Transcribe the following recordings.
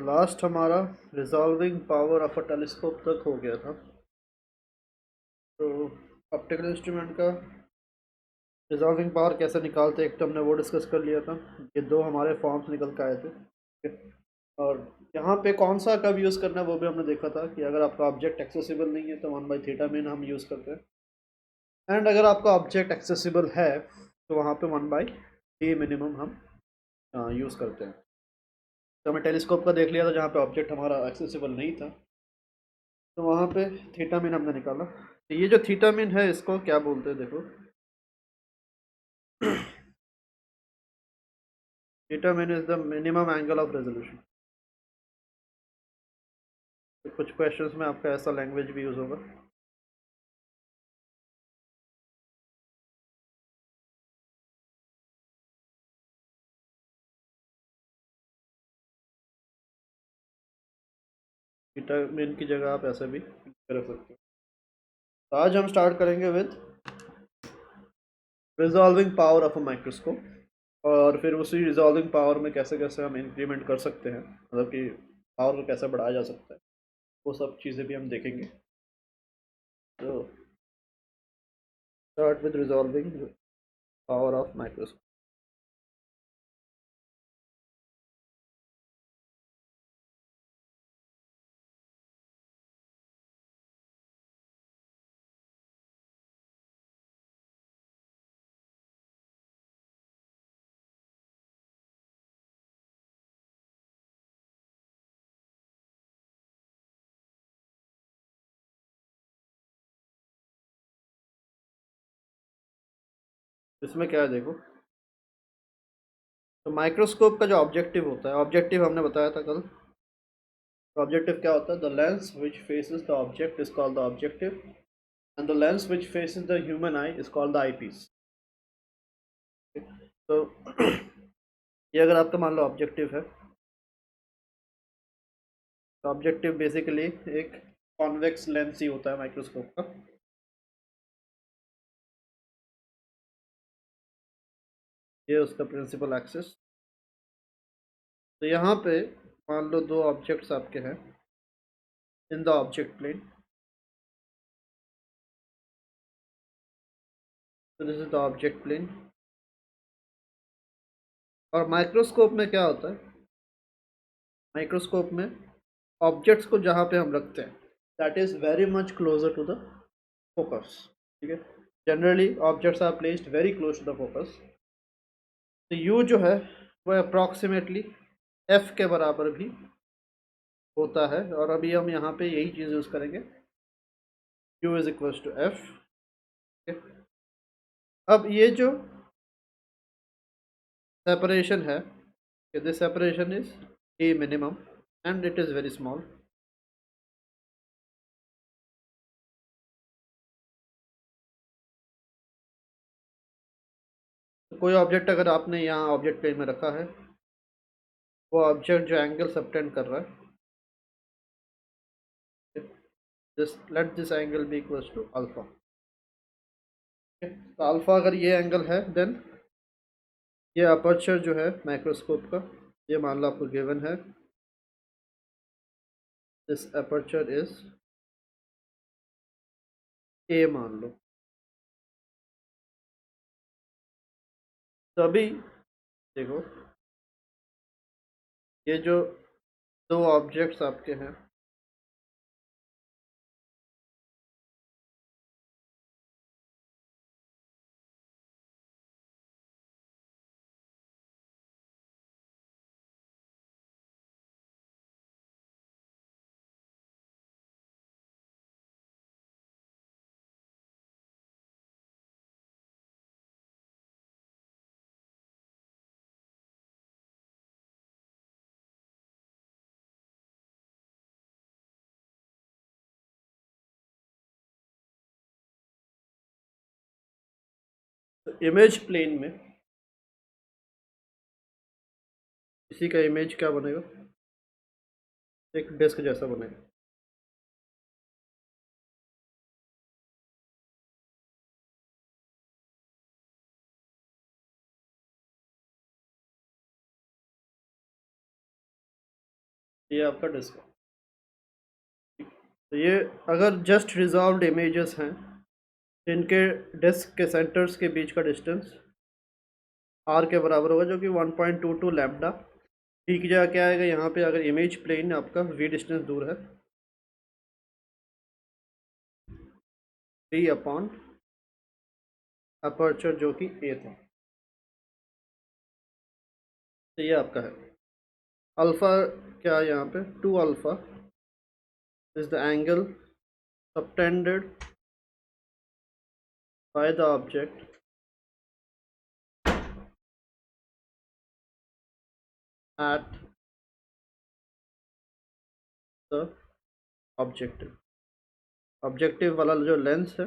Last हमारा resolving power of a telescope तक हो गया था। तो ऑप्टिकल इंस्ट्रूमेंट का रिजॉल्विंग पावर कैसे निकालते हैं, एक तो हमने वो डिस्कस कर लिया था। ये दो हमारे फॉर्म्स निकल के आए थे, ठीक है। और यहाँ पे कौन सा कब यूज़ करना है वो भी हमने देखा था कि अगर आपका ऑब्जेक्ट एक्सेसिबल नहीं है तो 1/थीटा मीन हम यूज़ करते हैं, एंड अगर आपका ऑब्जेक्ट एक्सेसिबल है तो वहाँ पे 1/डी मिनिमम हम यूज़ करते हैं। तो हमने टेलीस्कोप का देख लिया था जहाँ पे ऑब्जेक्ट हमारा एक्सेसिबल नहीं था, तो वहाँ पे थीटा मीन हमने निकाला। तो ये जो थीटा मीन है इसको क्या बोलते हैं, देखो theta mean is the minimum angle of resolution. तो कुछ क्वेश्चंस में आपका ऐसा लैंग्वेज भी यूज़ होगा। थीटा मीन की जगह आप ऐसे भी कर सकते हो। तो आज हम स्टार्ट करेंगे with resolving power of a microscope, और फिर उसी रिजॉल्विंग पावर में कैसे कैसे हम इंक्रीमेंट कर सकते हैं, मतलब कि पावर को कैसे बढ़ाया जा सकता है, वो सब चीज़ें भी हम देखेंगे। तो start with resolving power of microscope. इसमें क्या है देखो, तो माइक्रोस्कोप का जो ऑब्जेक्टिव होता है, ऑब्जेक्टिव हमने बताया था कल। ऑब्जेक्टिव क्या होता है? The lens which faces the object is called the objective, and the lens which faces the human eye is called the eye piece. तो ये अगर आपका मान लो ऑब्जेक्टिव है, तो ऑब्जेक्टिव बेसिकली एक कॉन्वेक्स लेंस ही होता है माइक्रोस्कोप का। ये उसका प्रिंसिपल एक्सिस। तो यहाँ पे मान लो दो ऑब्जेक्ट्स आपके हैं इन द ऑब्जेक्ट प्लेन। तो this is the object plane. और माइक्रोस्कोप में क्या होता है? माइक्रोस्कोप में ऑब्जेक्ट्स को जहाँ पे हम रखते हैं that is very much closer to the focus, ठीक है। Generally objects are placed very close to the focus. तो यू जो है वो अप्रॉक्सीमेटली एफ के बराबर भी होता है, और अभी हम यहाँ पे यही चीज़ यूज़ करेंगे, u is equals to f. अब ये जो सेपरेशन है, this separation is a minimum and it is very small. तो कोई ऑब्जेक्ट अगर आपने यहाँ ऑब्जेक्ट प्लेन में रखा है, वो ऑब्जेक्ट जो एंगल सबटेंड कर रहा है, this let this angle be equals to alpha. तो अल्फा अगर ये एंगल है, देन ये अपर्चर जो है माइक्रोस्कोप का, ये मान लो आपको गिवन है, दिस अपर्चर इज ए मान लो। तो अभी देखो, ये जो दो ऑब्जेक्ट्स आपके हैं, तो इमेज प्लेन में इसी का इमेज क्या बनेगा? एक डिस्क जैसा बनेगा। ये आपका डिस्क। तो ये अगर जस्ट रिजॉल्व्ड इमेजेस हैं, इनके डिस्क के सेंटर्स के बीच का डिस्टेंस आर के बराबर होगा, जो कि 1.22 लैम्डा। टी की जगह क्या आएगा यहाँ पे, अगर इमेज प्लेन आपका वी डिस्टेंस दूर है, टी अपॉन अपर्चर जो कि ए था। तो ये आपका है अल्फ़ा, क्या है यहाँ पे 2 alpha is the angle subtended by the object at the objective. Objective वाला जो लेंस है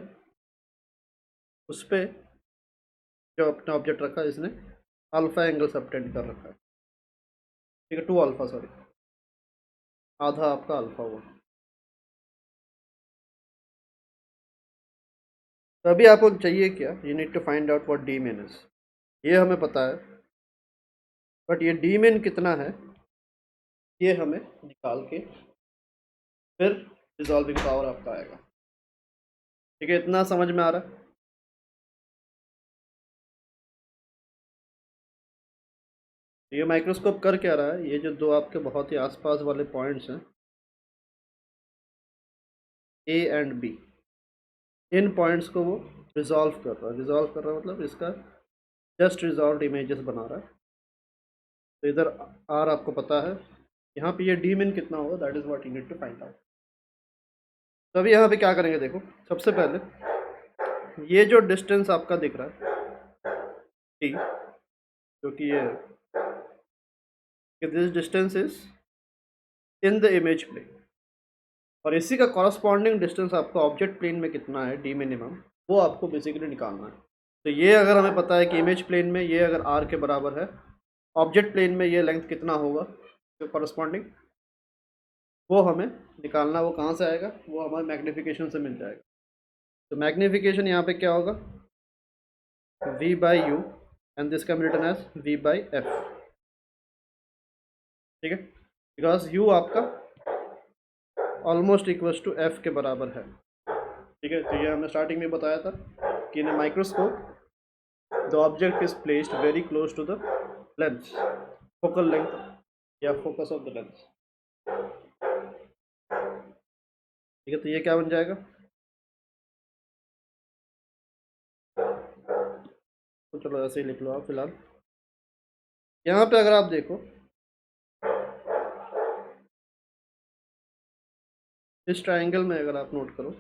उस पर जो अपना ऑब्जेक्ट रखा है इसने अल्फ़ा एंगल सबटेंड कर रखा है, ठीक है, 2 अल्फ़ा, सॉरी, आधा आपका अल्फ़ा हुआ। तो अभी आपको चाहिए क्या, you need to find out what d min is. ये हमें पता है, बट ये डी मीन कितना है ये हमें निकाल के फिर रिजॉल्विंग पावर आपका आएगा। ठीक है, इतना समझ में आ रहा है। ये माइक्रोस्कोप कर क्या रहा है, ये जो दो आपके बहुत ही आसपास वाले पॉइंट्स हैं ए एंड बी, इन पॉइंट्स को वो रिजॉल्व कर रहा है। रिजॉल्व कर रहा है मतलब इसका जस्ट रिजॉल्व इमेजेस बना रहा है। तो इधर आर आपको पता है, यहाँ पे ये डी मिन कितना होगा, that is what you need to find out. तो अभी यहाँ पे क्या करेंगे, देखो सबसे पहले ये जो डिस्टेंस आपका दिख रहा है टी, जो कि ये this distance is in the image plane, और इसी का कॉरस्पॉन्डिंग डिस्टेंस आपका ऑब्जेक्ट प्लेन में कितना है डी मिनिमम, वो आपको बेसिकली निकालना है। तो ये अगर हमें पता है कि इमेज प्लेन में ये अगर आर के बराबर है, ऑब्जेक्ट प्लेन में ये लेंथ कितना होगा तो कॉरस्पॉन्डिंग, वो हमें निकालना। वो कहाँ से आएगा, वो हमारे मैग्नीफिकेशन से मिल जाएगा। तो मैग्नीफिकेशन यहाँ पे क्या होगा, v by u, and this can be written as v by f. ठीक है, बिकॉज u आपका ऑलमोस्ट इक्वल्स टू f के बराबर है। ठीक है, तो ये हमने स्टार्टिंग में बताया था कि in a microscope the object is placed very close to the lens, focal length या फोकस ऑफ द लेंस। ठीक है, तो ये क्या बन जाएगा, तो चलो ऐसे ही लिख लो आप फिलहाल। यहाँ पे अगर आप देखो इस ट्राइंगल में, अगर आप नोट करो,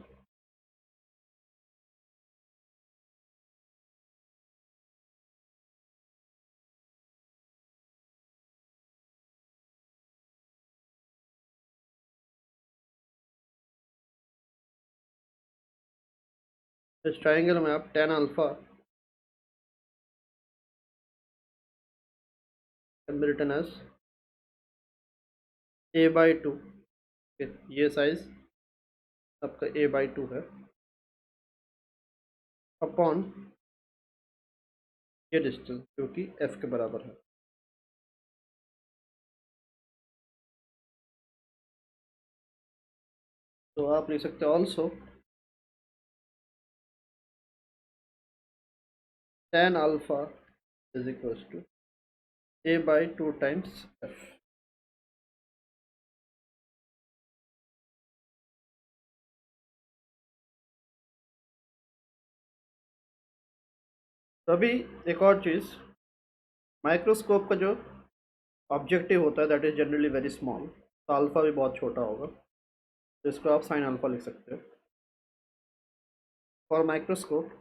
इस ट्राइंगल में आप tan alpha can be written as a by 2। ये साइज आपका a बाई 2 है अपॉन ये डिस्टेंस जो कि f के बराबर है। तो आप लिख सकते हो also tan alpha is equals to a by 2 times f। तो अभी एक और चीज़, माइक्रोस्कोप का जो ऑब्जेक्टिव होता है that is generally very small, तो अल्फ़ा भी बहुत छोटा होगा, तो इसको आप साइन अल्फ़ा लिख सकते हो। For microscope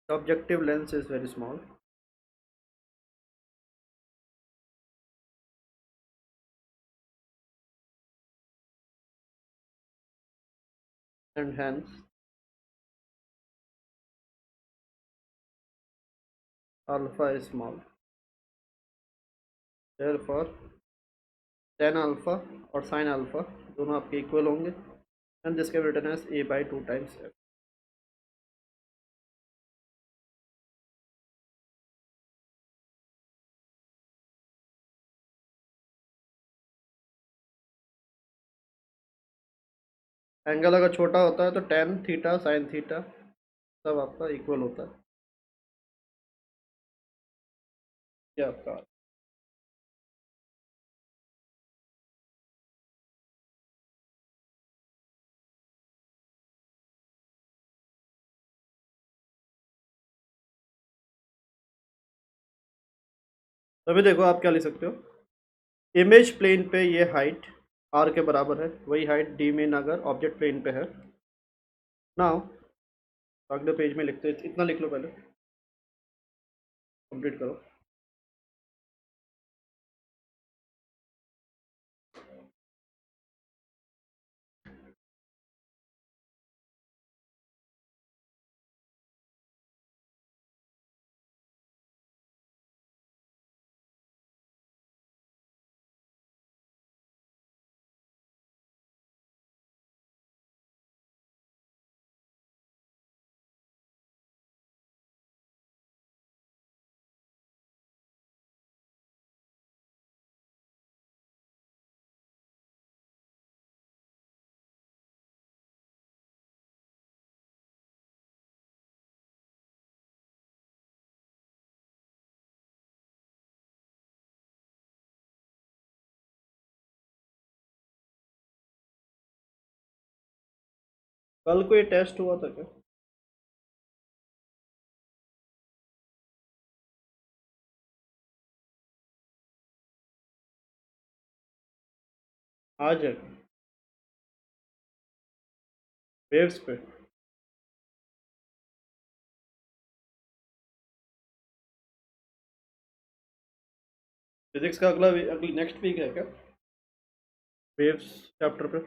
the objective lens is very small and hence alpha is small, therefore tan alpha और sin alpha दोनों आपके इक्वल होंगे, and this can be written as a by 2 times f। Angle अगर छोटा होता है तो टेन थीटा साइन थीटा सब आपका इक्वल होता है। ये आपका। तो अभी देखो आप क्या लिख सकते हो, इमेज प्लेन पे ये हाइट आर के बराबर है, वही हाइट डी मीन अगर ऑब्जेक्ट प्लेन पे है। नाउ अगले पेज में लिखते हैं, इतना लिख लो पहले, कंप्लीट करो। कल को ये टेस्ट हुआ था क्या? आज है वेव्स पे? फिजिक्स का अगली नेक्स्ट वीक है क्या वेव्स चैप्टर पे?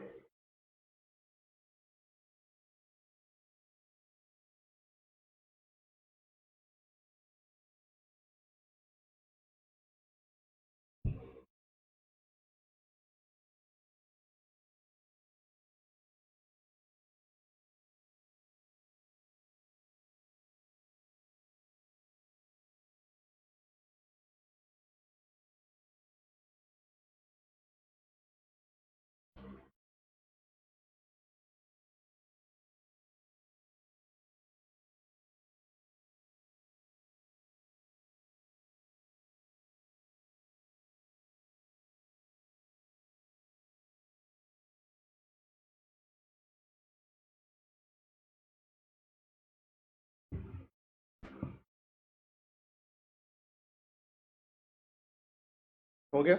हो गया।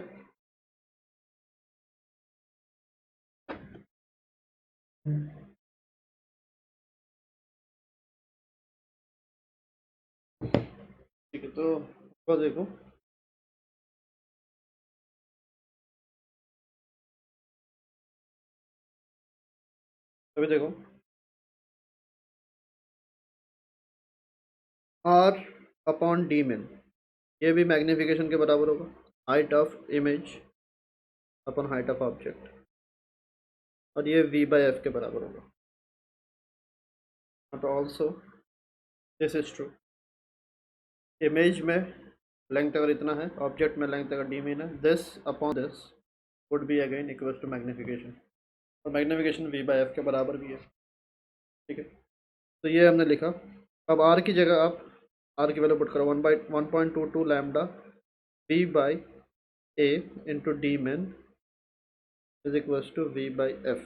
ठीक है, तो देखो, अभी देखो, आर अपॉन डी में ये भी मैग्नीफिकेशन के बराबर होगा, height of image upon height of object, और ये वी बाई एफ के बराबर होगा। But also this is true, image में लेंथ अगर इतना है, ऑब्जेक्ट में लेंथ अगर डी मीन है, this upon this would be again equal to magnification, और मैग्नीफिकेशन वी बाई एफ के बराबर भी है। ठीक है, तो ये हमने लिखा। अब आर की जगह आप आर की वैल्यू पुट करो, 1/1.22 lambda v by a into d min is equal to v by f.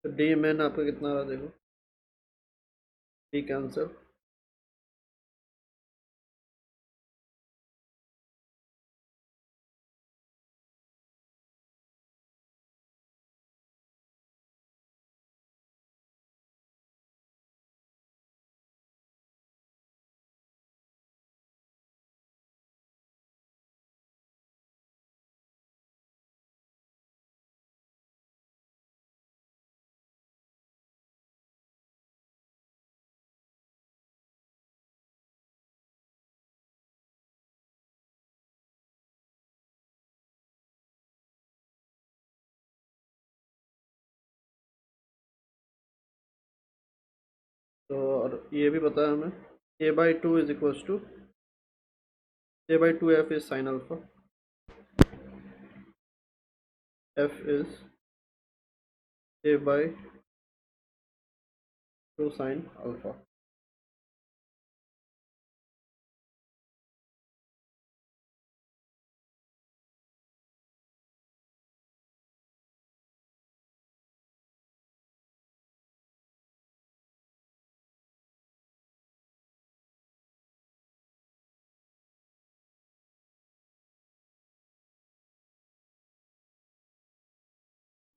तो डी मैन आपका कितना रहा देखो, डी कैंसर, तो और ये भी पता है हमें a/2 is equal to A by 2f is sine alpha, f is A by 2 sine alpha.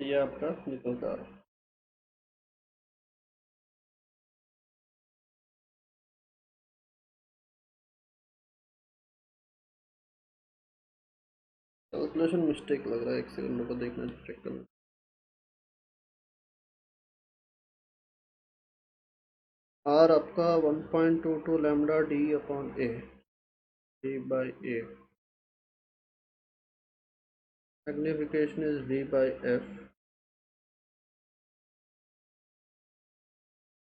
ये आपका निकलता आ रहा है। कैलकुलेशन मिस्टेक लग रहा है, एक सेकंड मेरे को देखना, चेक करना। आर आपका 1.22 lambda D upon A, D by A. Magnification is D by F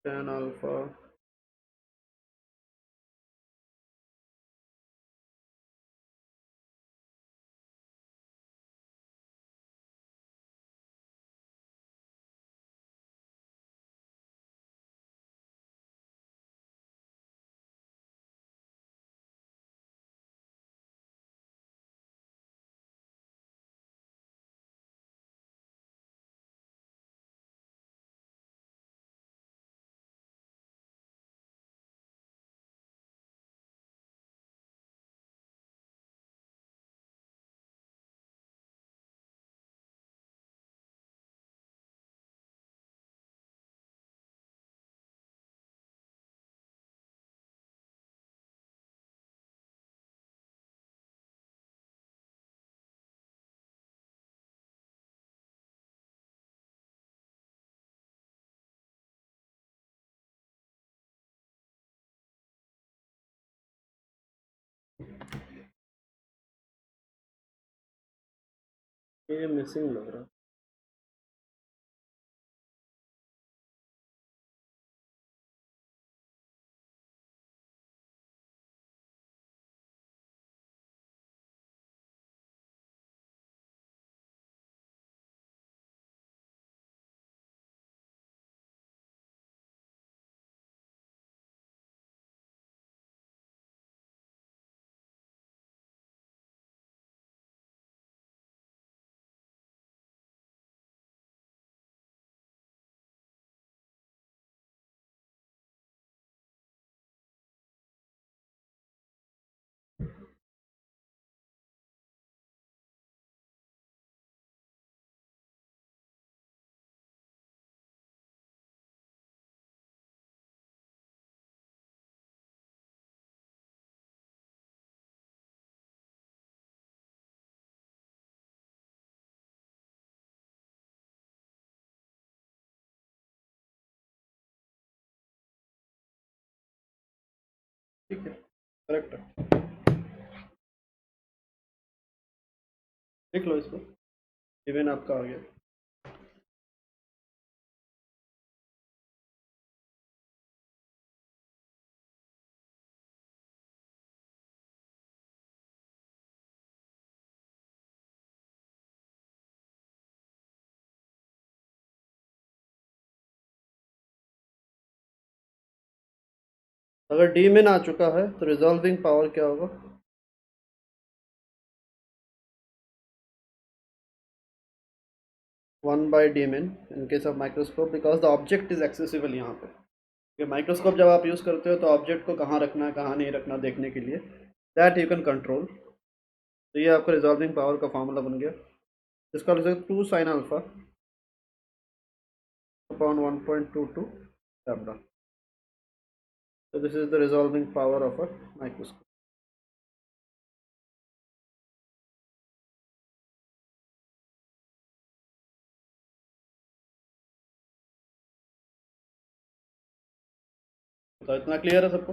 tan alpha ये मिसिंग लग रहा है। ठीक है, करेक्ट है, देख लो इसको, इवन आपका आ गया। अगर डी में आ चुका है तो रिजॉल्विंग पावर क्या होगा? वन बाई डी मिन in case of microscope, because the object is accessible यहाँ पे। माइक्रोस्कोप जब आप यूज़ करते हो तो ऑब्जेक्ट को कहाँ रखना है कहाँ नहीं रखना देखने के लिए, दैट यू कैन कंट्रोल। तो ये आपका रिजॉल्विंग पावर का फॉर्मूला बन गया, इसका लिख सकते 2 sine alpha upon 1.22 lambda. So this is the resolving power of a microscope. तो इतना क्लियर है सबको?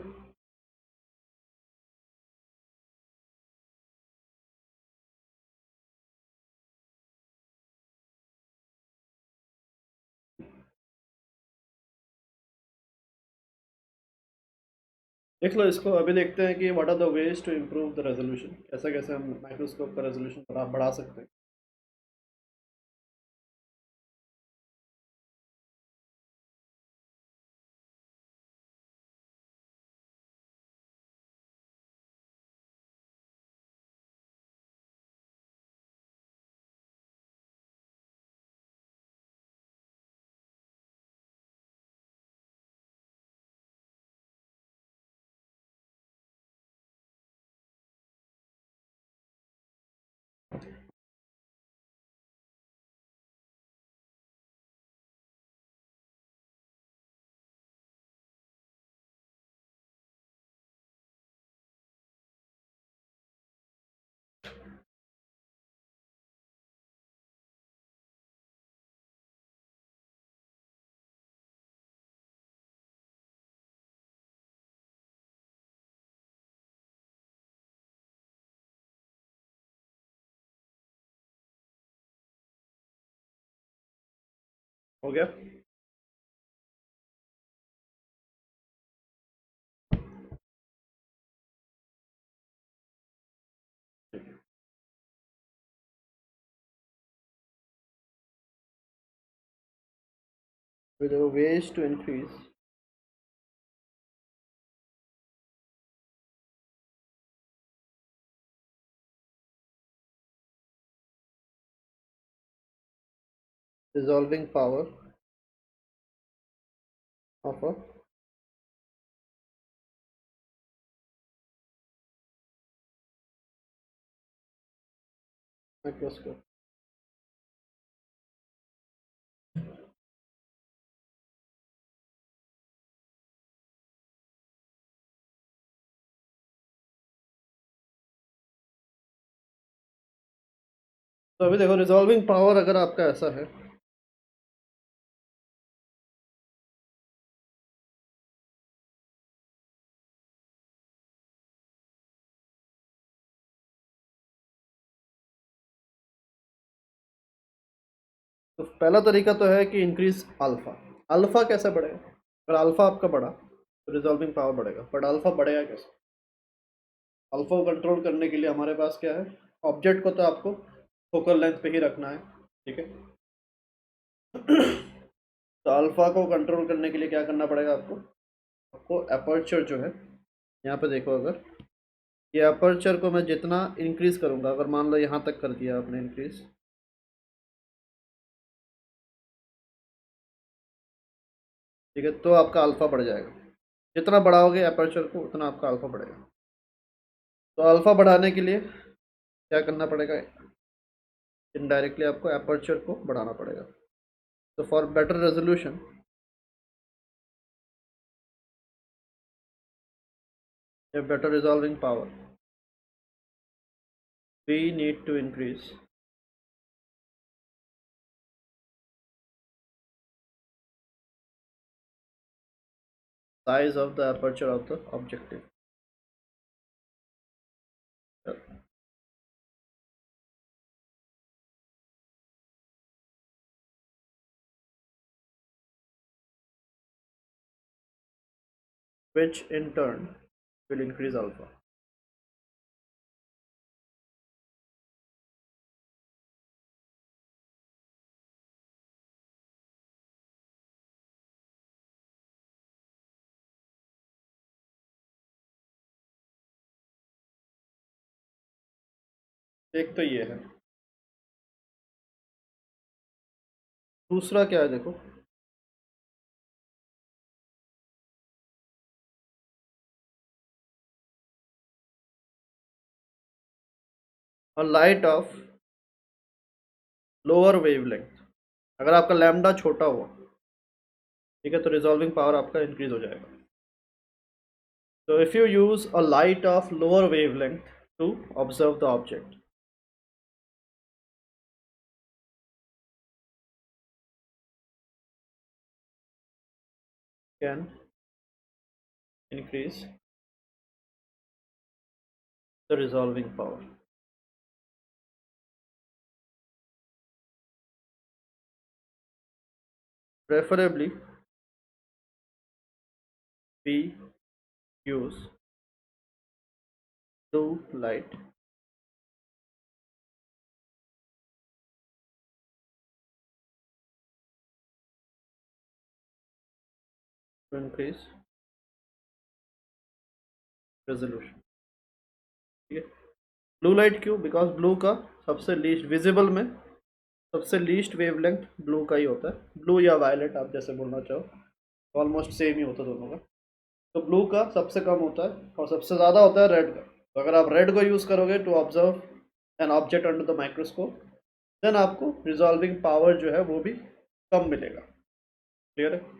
देख लो इसको। अभी देखते हैं कि what are the ways to improve the resolution, कैसे कैसे हम माइक्रोस्कोप का रेजोल्यूशन बढ़ा सकते हैं। हो गया। with a ways to increase resolving power of a microscope। तो अभी देखो रिजॉल्विंग पावर अगर आपका ऐसा है, तो पहला तरीका तो है कि इंक्रीज अल्फा। अल्फा कैसे बढ़ेगा? अगर अल्फा आपका बढ़ा तो रिजॉल्विंग पावर बढ़ेगा, बट अल्फा बढ़ेगा कैसे? अल्फा को कंट्रोल करने के लिए हमारे पास क्या है? ऑब्जेक्ट को तो आपको फोकल लेंथ पे ही रखना है, ठीक है। तो अल्फा को कंट्रोल करने के लिए क्या करना पड़ेगा आपको? आपको अपर्चर जो है, यहाँ पे देखो, अगर ये अपर्चर को मैं जितना इंक्रीज करूँगा, अगर मान लो यहाँ तक कर दिया आपने इंक्रीज, ठीक है, तो आपका अल्फा बढ़ जाएगा। जितना बढ़ाओगे अपर्चर को उतना आपका अल्फा बढ़ेगा। तो अल्फा बढ़ाने के लिए क्या करना पड़ेगा? इनडायरेक्टली आपको अपर्चर को बढ़ाना पड़ेगा। तो फॉर बेटर रेजोल्यूशन या better resolving power we need to increase size of the aperture of the objective, which in turn will increase alpha। एक तो ये है। दूसरा क्या है देखो, a light of lower wavelength। अगर आपका लैम्डा छोटा हुआ, ठीक है, तो रिजॉल्विंग पावर आपका इंक्रीज हो जाएगा। So if you use a light of lower wavelength to observe the object, can increase the resolving power। Preferably we use blue light to increase resolution. ठीक है, ब्लू लाइट क्यों? Because blue का सबसे least visible में सबसे least wavelength blue का ही होता है, ब्लू या वायलेट आप जैसे बोलना चाहो, ऑलमोस्ट सेम ही होता है दोनों का। तो ब्लू का सबसे कम होता है और सबसे ज़्यादा होता है रेड का। तो अगर आप रेड को यूज़ करोगे to observe an object under the microscope, then आपको रिजॉल्विंग पावर जो है वो भी कम मिलेगा। क्लियर है?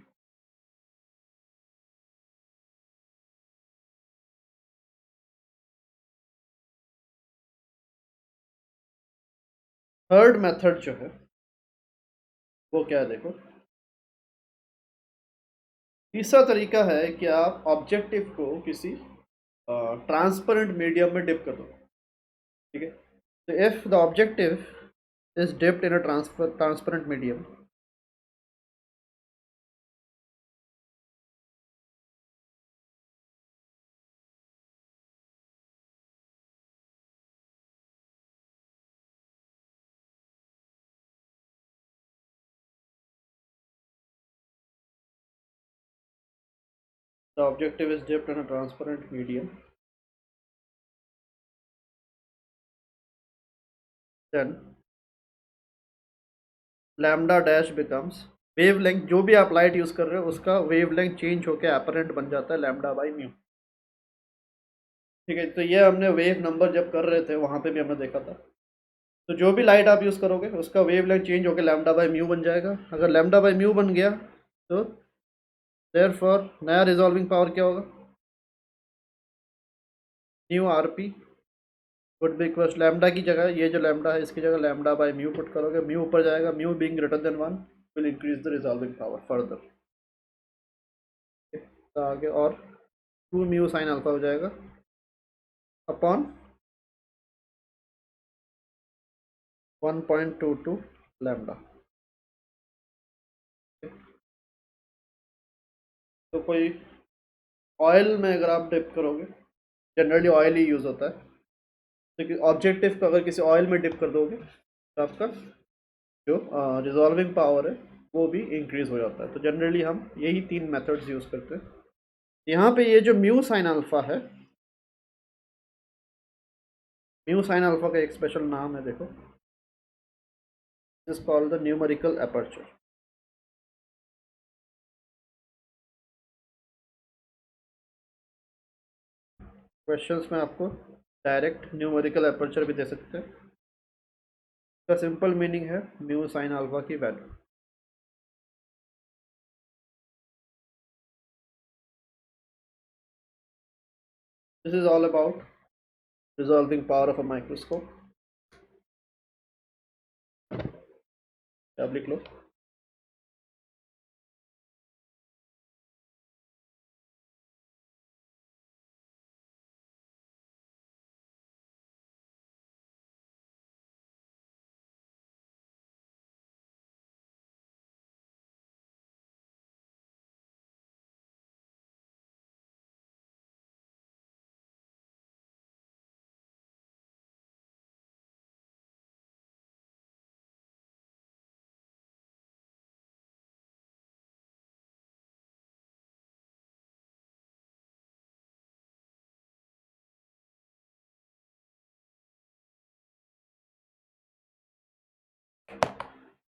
थर्ड मेथड जो है वो क्या है देखो, तीसरा तरीका है कि आप ऑब्जेक्टिव को किसी ट्रांसपेरेंट मीडियम में डिप कर दो। ठीक है, तो if the objective is dipped in a transparent medium, the objective is dipped in a transparent medium, then lambda dash becomes wavelength, जो भी आप लाइट यूज कर रहे हो उसका वेवलेंथ चेंज होकर अपरेंट बन जाता है लैम्डा बाई म्यू। ठीक है, तो ये हमने वेव नंबर जब कर रहे थे वहां पे भी हमने देखा था। तो जो भी लाइट आप यूज करोगे उसका वेवलेंथ चेंज होकर लैम्डा बाई म्यू बन जाएगा। अगर लैम्डा बाई म्यू बन गया तो देयरफॉर नया रिजॉल्विंग पावर क्या होगा, new R P would be equal lambda की जगह, ये जो लैम्डा है इसकी जगह लैम्डा बाई म्यू पुट करोगे, म्यू ऊपर जाएगा, mu being greater than 1 will increase the resolving power further. तो आगे और 2 म्यू साइन अल्फा हो जाएगा अपॉन 1.22 लैम्डा। तो कोई ऑयल में अगर आप डिप करोगे, जनरली ऑयल ही यूज़ होता है, क्योंकि ऑब्जेक्टिव को अगर किसी ऑयल में डिप कर दोगे तो आपका जो रिजॉल्विंग पावर है वो भी इंक्रीज हो जाता है। तो जनरली हम यही 3 मेथड्स यूज़ करते हैं। यहाँ पे ये जो म्यू साइन अल्फा है, म्यू साइन अल्फा का एक स्पेशल नाम है देखो, is called the numerical aperture. Questions में आपको डायरेक्ट न्यूमेरिकल अपर्चर भी दे सकते हैं। इसका सिंपल मीनिंग है म्यू साइन अल्फा की value. This is all about resolving power of a microscope. आप लिख लो।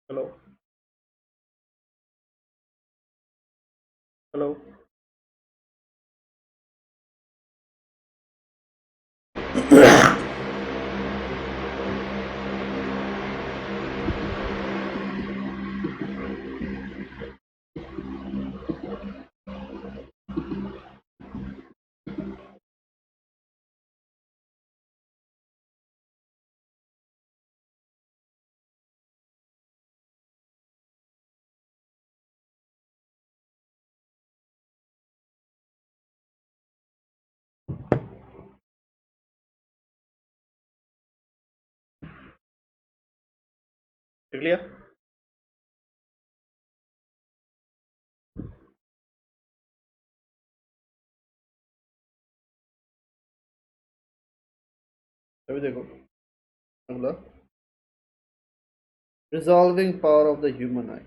Hello, hello. लिख लिया? अभी देखो अगला, resolving power of the human I,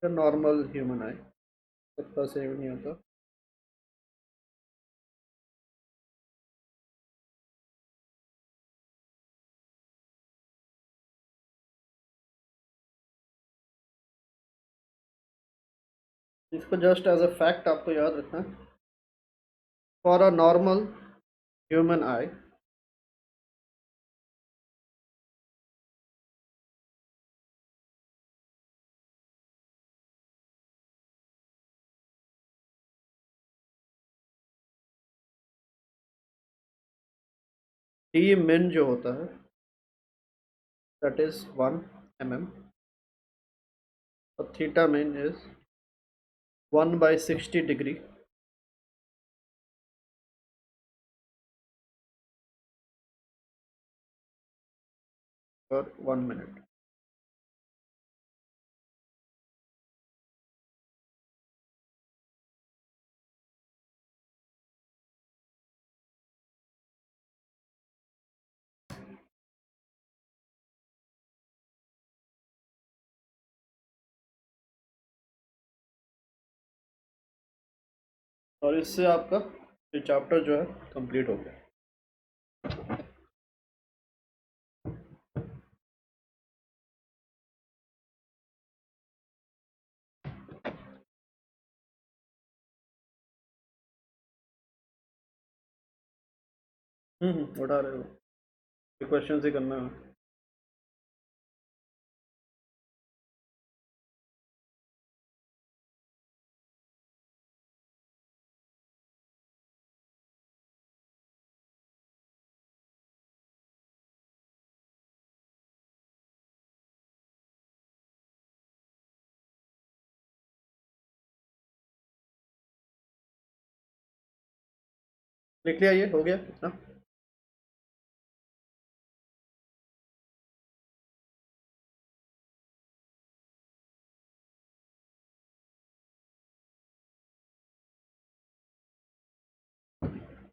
normal human आई सबका सेम नहीं होता। इसको जस्ट एज अ फैक्ट आपको याद रखना है, for a normal human I D मिन जो होता है दैट इज 1 mm, और थीटा मिन इज 1/60 डिग्री पर 1 मिनट। और इससे आपका ये चैप्टर जो है कंप्लीट हो गया। उठा रहे हो, क्वेश्चन ही करना है। लिख लिया, ये हो गया इतना।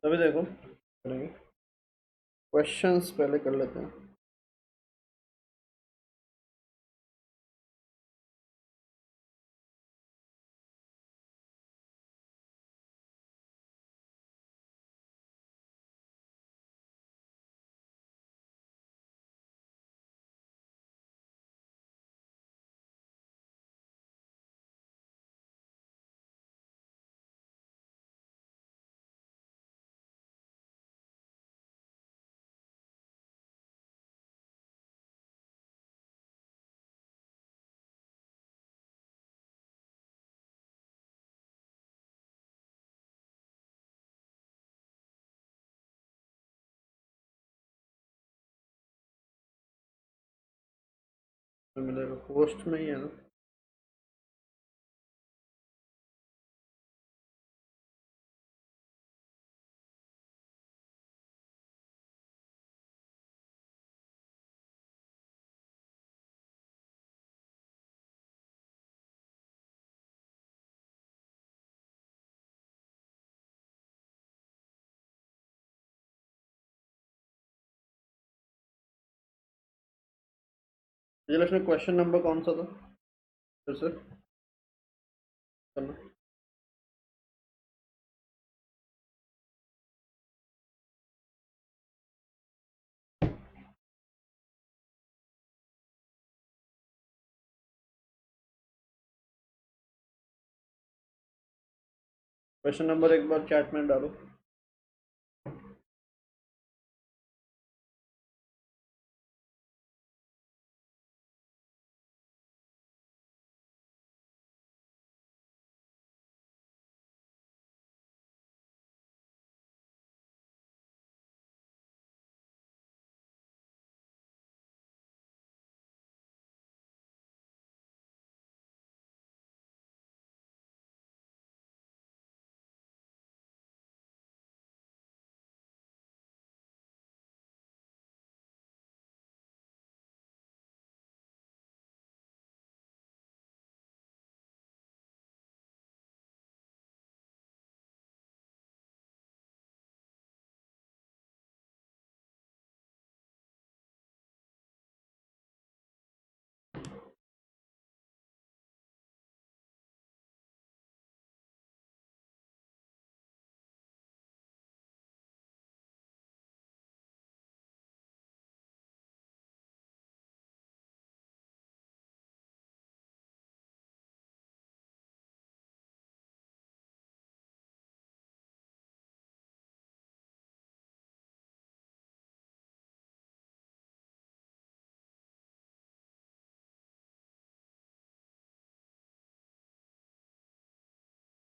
तभी देखो करेंगे, क्वेश्चंस पहले कर लेते हैं। तो मिलेगा पोस्ट में ही है ना। ये लक्ष्य में क्वेश्चन नंबर कौन सा था फिर से करना। क्वेश्चन नंबर एक बार चैट में डालो।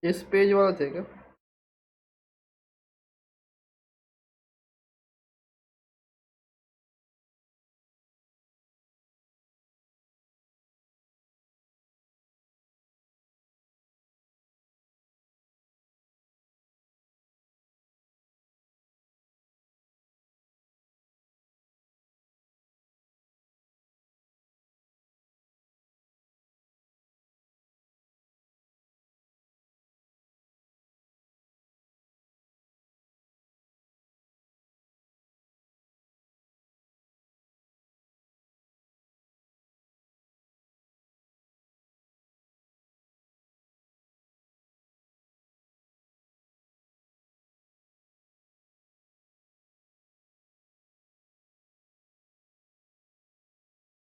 इस पेज वाला थे क्या?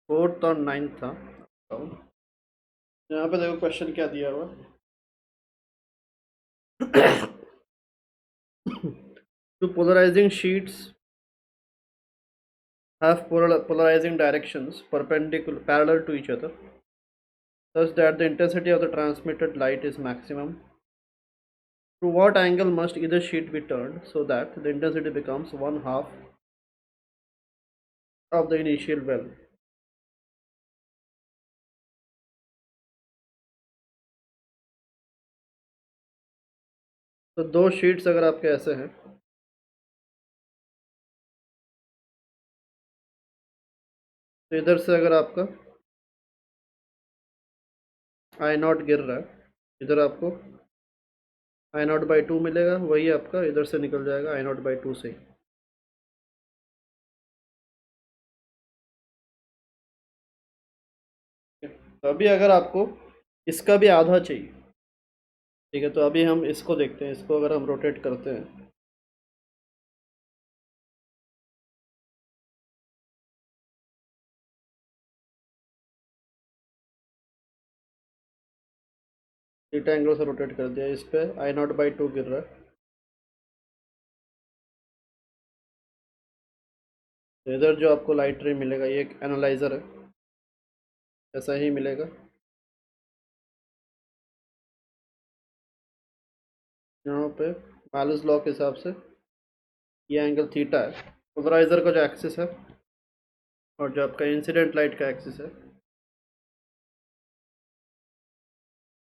फोर्थ और नाइन्थ था। यहाँ पे देखो क्वेश्चन क्या दिया हुआ। Two polarizing sheets have polarizing directions perpendicular parallel to each other, such that the intensity of the transmitted light is maximum. To what angle must either sheet be turned so that the intensity becomes one half of the initial value? तो दो sheets अगर आपके ऐसे हैं, तो इधर से अगर आपका आई नॉट गिर रहा है, इधर आपको आई नॉट बाई टू मिलेगा, वही आपका इधर से निकल जाएगा आई नॉट बाई टू से ही। तो अभी अगर आपको इसका भी आधा चाहिए, ठीक है, तो अभी हम इसको देखते हैं। इसको अगर हम रोटेट करते हैं, थीटा एंगल से रोटेट कर दिया, इस पे आई नॉट बाई टू गिर रहा है, तो इधर जो आपको लाइट रे मिलेगा ये एक एनालाइज़र है, ऐसा ही मिलेगा। यहाँ पे मैलस लॉ के हिसाब से ये एंगल थीटा है, पोलराइजर का जो एक्सिस है और जो आपका इंसिडेंट लाइट का एक्सिस है,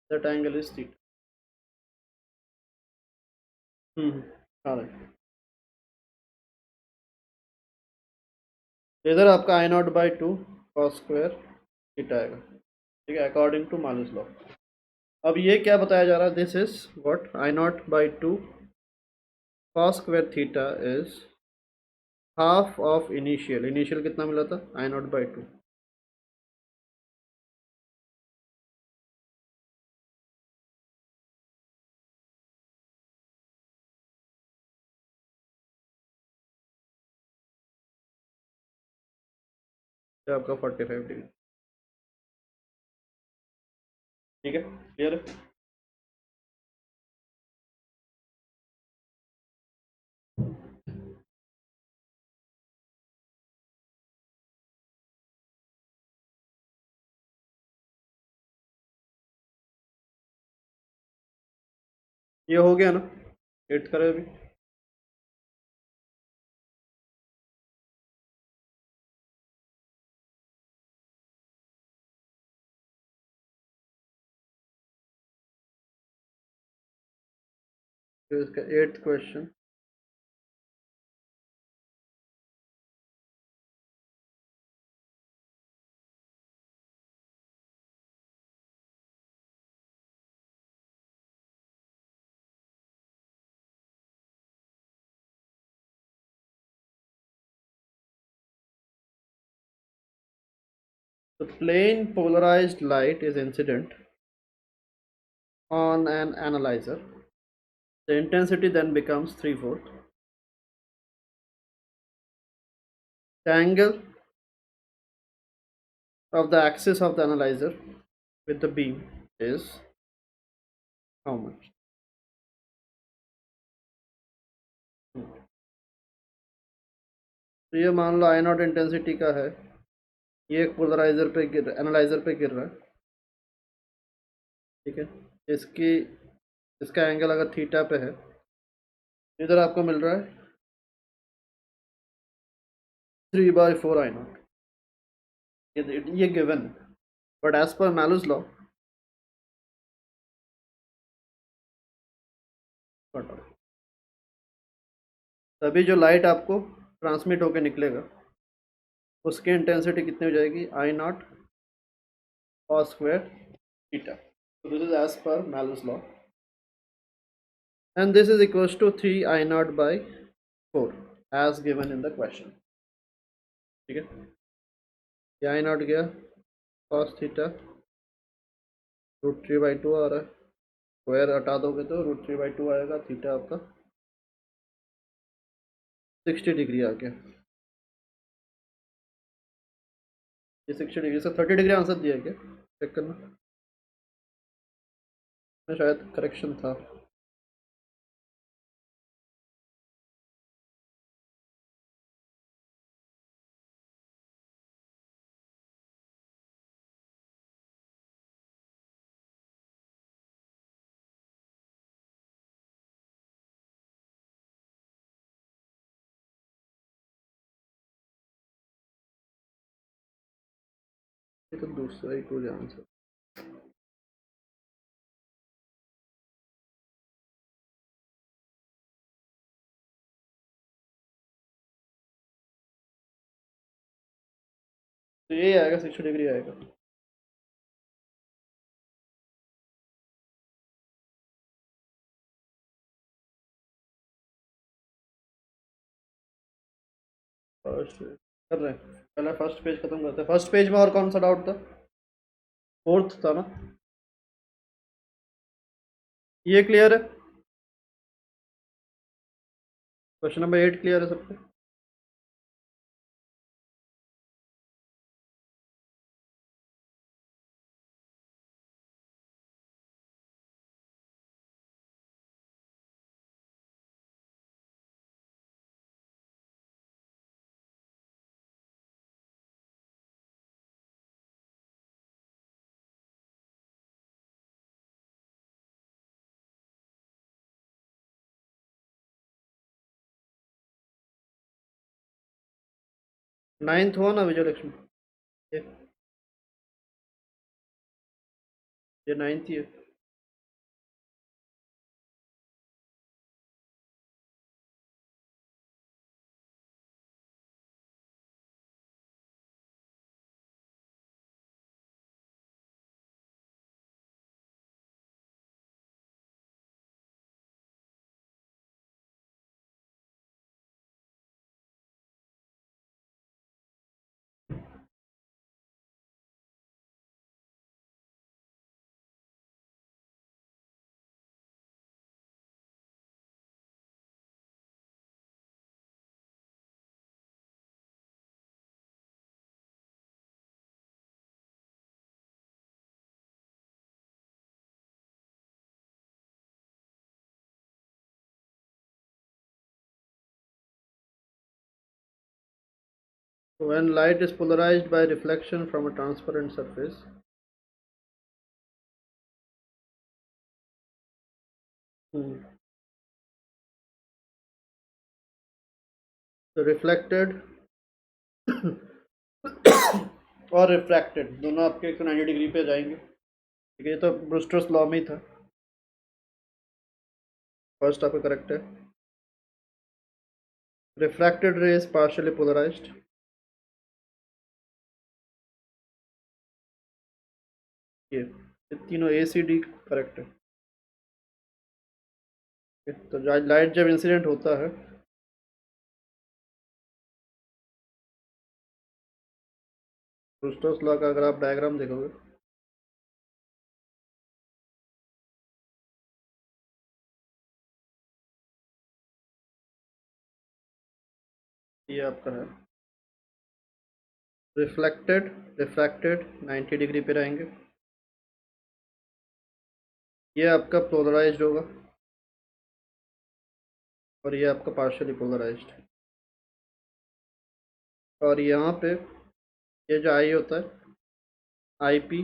दैट एंगल इज थीटा। हाँ right। तो इधर आपका I nought by two cos square theta आएगा, ठीक है, अकॉर्डिंग टू मैलस लॉ। अब ये क्या बताया जा रहा है, this is what I nought by two cos square theta is half of initial. Initial कितना मिला था, आई नॉट बाई टू। आपका 45 डिग्री, ठीक है, क्लियर है। ये हो गया ना, एट करें अभी। तो इसका eighth question, the plane polarized light is incident on an analyzer. The intensity then becomes 3/4. The angle of the axis of the analyzer with the beam is how much? तो ये मान लो आई नॉट इंटेंसिटी का है, ये एक polariser पे गिर analyser पे गिर रहा है, ठीक है, इसकी इसका एंगल अगर थीटा पे है, इधर आपको मिल रहा है 3/4 I0, ये given. But as per मैलूस law, तभी जो लाइट आपको ट्रांसमिट होकर निकलेगा उसकी इंटेंसिटी कितनी हो जाएगी, I0 cos square theta. So this is as per Malus law, and this is equals to 3I0/4 as given in the question. ठीक है, ये I0 गया cos थीटा √3/2 आ रहा है, स्क्वायर हटा दोगे तो √3/2 आएगा, थीटा आपका 60 डिग्री आ गया। ये 60 डिग्री से 30 डिग्री आंसर दिया गया, चेक करना, शायद करेक्शन था। ये तो दूसरा ही कोई आंसर। तो यही आएगा, 60 डिग्री आएगा। फर्स्ट कर रहे हैं, पहले फर्स्ट पेज खत्म करते हैं। फर्स्ट पेज में और कौन सा डाउट था, फोर्थ था ना, ये क्लियर है, क्वेश्चन नंबर 8 क्लियर है सबको। नाइन्थ हुआ ना विजुअल एक्शन, ये ये नाइन्थ ही है। When light is polarized by reflection from a transparent surface, तो रिफ्लेक्टेड और रिफ्रैक्टेड दोनों आपके 190 डिग्री पे जाएंगे। ठीक है, ये तो ब्रूस्टर्स लॉ में ही था, फर्स्ट आपका करेक्ट है। रिफ्रैक्टेड रे इज पार्शियली पोलराइज्ड, ये तीनों ए सी डी करेक्ट है। तो लाइट जब इंसिडेंट होता है, ब्रूस्टर्स लॉ का अगर आप डायग्राम देखोगे, ये आपका है रिफ्लेक्टेड, रिफ्रैक्टेड 90 डिग्री पे रहेंगे, ये आपका पोलराइज्ड होगा, और ये आपका पार्शियली पोलराइज्ड। और यहाँ पे ये जो आई होता है, आई पी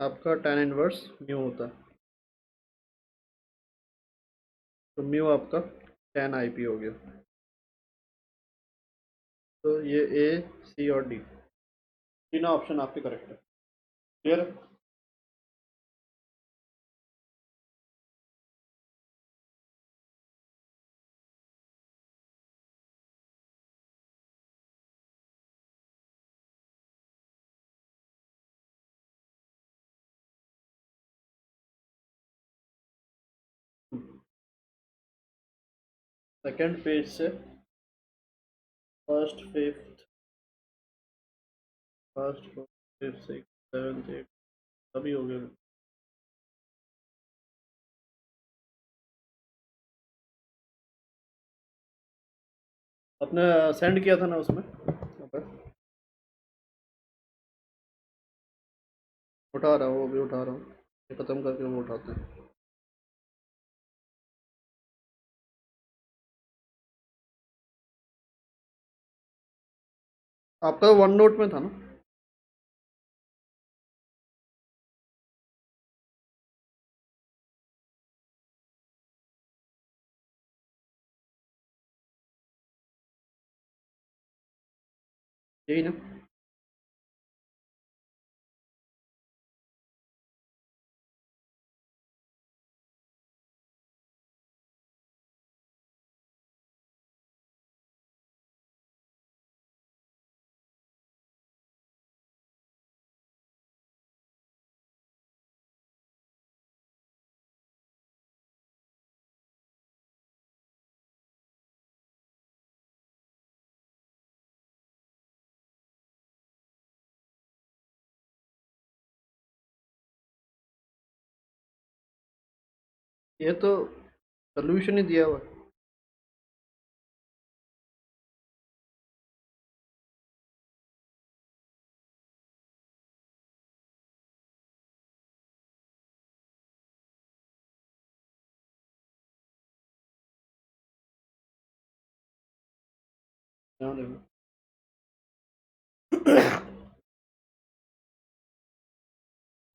आपका tan इनवर्स म्यू होता है। तो म्यू आपका 10 IP हो गया। तो ये ए, सी और डी तीनों ऑप्शन आपके करेक्ट है। क्लियर? सेकंड पेज से first fifth, first fifth six seventh eight सभी हो गए। आपने सेंड किया था ना उसमें? ओके, उठा रहा हूँ, वो भी उठा रहा हूँ, ये ख़त्म करके वो उठाते हैं। आपका वन नोट में था ना? यही ना? ये तो सोल्यूशन ही दिया हुआ है। ध्यान देखो।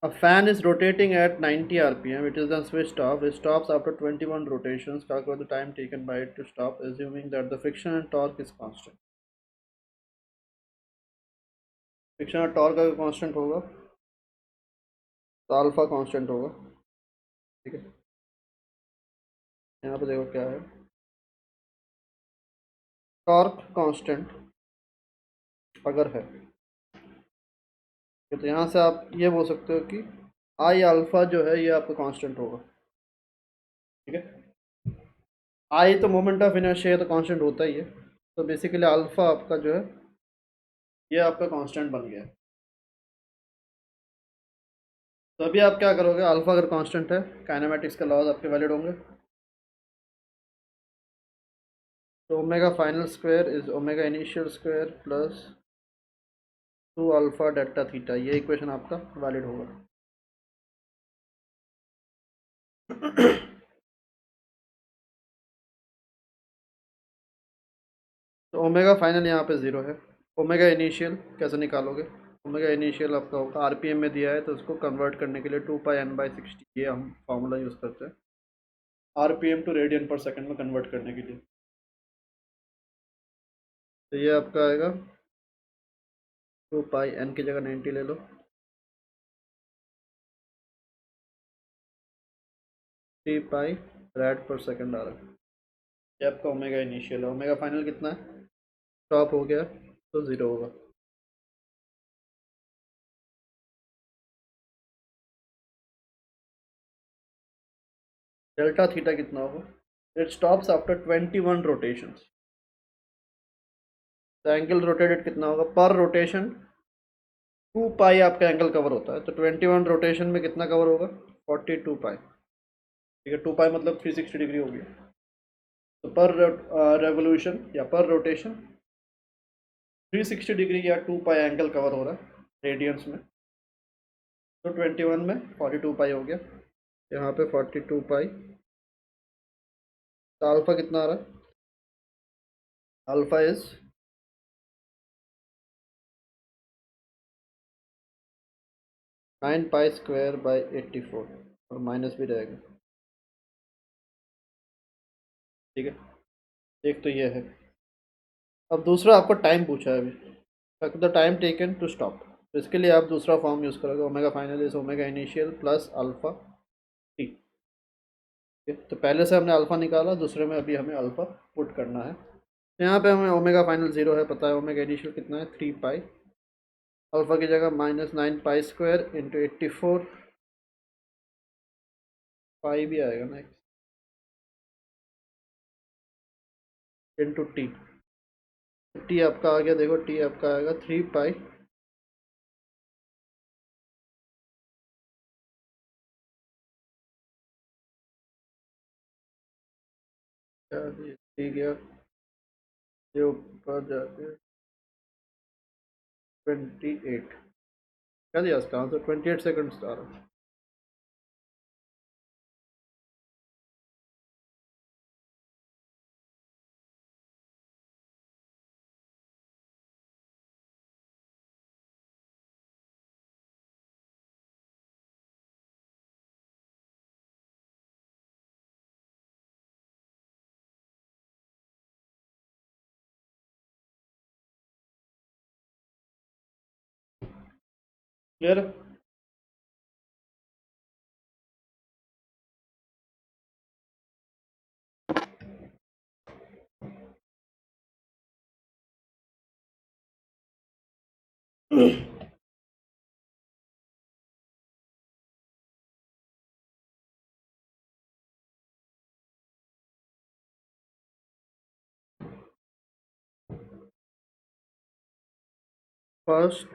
A fan is rotating at 90 RPM. It is then switched off. It stops after 21 rotations. Calculate the time taken by it to stop, assuming that the friction and torque is constant. Friction और torque अगर constant होगा तो alpha constant होगा। ठीक है, यहाँ पे देखो क्या है, टॉर्क कांस्टेंट अगर है तो यहाँ से आप ये बोल सकते हो कि आई अल्फा जो है ये आपका कांस्टेंट होगा। ठीक है, आई तो मोमेंट ऑफ इनर्शिया है तो कांस्टेंट होता ही है। तो बेसिकली अल्फा आपका जो है ये आपका कांस्टेंट बन गया। तो अभी आप क्या करोगे, अल्फा अगर कांस्टेंट है, काइनेमेटिक्स के लॉज आपके वैलिड होंगे। तो omega final square is omega initial square plus 2 alpha delta theta, ये इक्वेशन आपका वैलिड होगा। तो ओमेगा फाइनल यहाँ पे ज़ीरो है। ओमेगा इनिशियल कैसे निकालोगे? ओमेगा इनिशियल आपका होगा आरपीएम में दिया है तो उसको कन्वर्ट करने के लिए 2πn/60 ये हम फार्मूला यूज़ करते हैं आरपीएम टू रेडियन पर सेकंड में कन्वर्ट करने के लिए। तो ये आपका आएगा 2πn की जगह 90 ले लो, 3π rad/सेकंड आ रहा है। ये आपका ओमेगा इनिशियल है। ओमेगा फाइनल कितना है? स्टॉप हो गया तो ज़ीरो होगा। डेल्टा थीटा कितना होगा? It stops after 21 rotations. तो एंगल रोटेटेड कितना होगा पर रोटेशन? 2 पाई आपका एंगल कवर होता है, तो 21 रोटेशन में कितना कवर होगा? 42 पाई। ठीक है, 2 पाई मतलब 360 डिग्री हो गया। तो पर रेवोल्यूशन या पर रोटेशन 360 डिग्री या 2 पाई एंगल कवर हो रहा है रेडियंस में। तो 21 में 42 पाई हो गया, यहाँ पे 42 पाई। तो अल्फा कितना आ रहा है? Alpha is 9 pi square by 84 और माइनस भी रहेगा। ठीक है, एक तो ये है। अब दूसरा आपको टाइम पूछा है अभी, the time taken to stop. तो इसके लिए आप दूसरा फॉर्म यूज़ करोगे, omega final is omega initial plus alpha t. ठीक है, तो पहले से हमने अल्फ़ा निकाला, दूसरे में अभी हमें अल्फ़ा पुट करना है। तो यहाँ पे हमें ओमेगा फाइनल 0 है पता है, ओमेगा इनिशियल कितना है 3 पाई, अल्फ़ा की जगह -9 पाई स्क्वायर इंटू 84 पाई भी आएगा ना, इंटू टी। टी आपका आ गया, देखो टी आपका आएगा 3 पाई टी गया, ये ऊपर जाके 28, क्या दिया इसका आंसर, 28 सेकंड्स आ रहा है। क्लियर है? फर्स्ट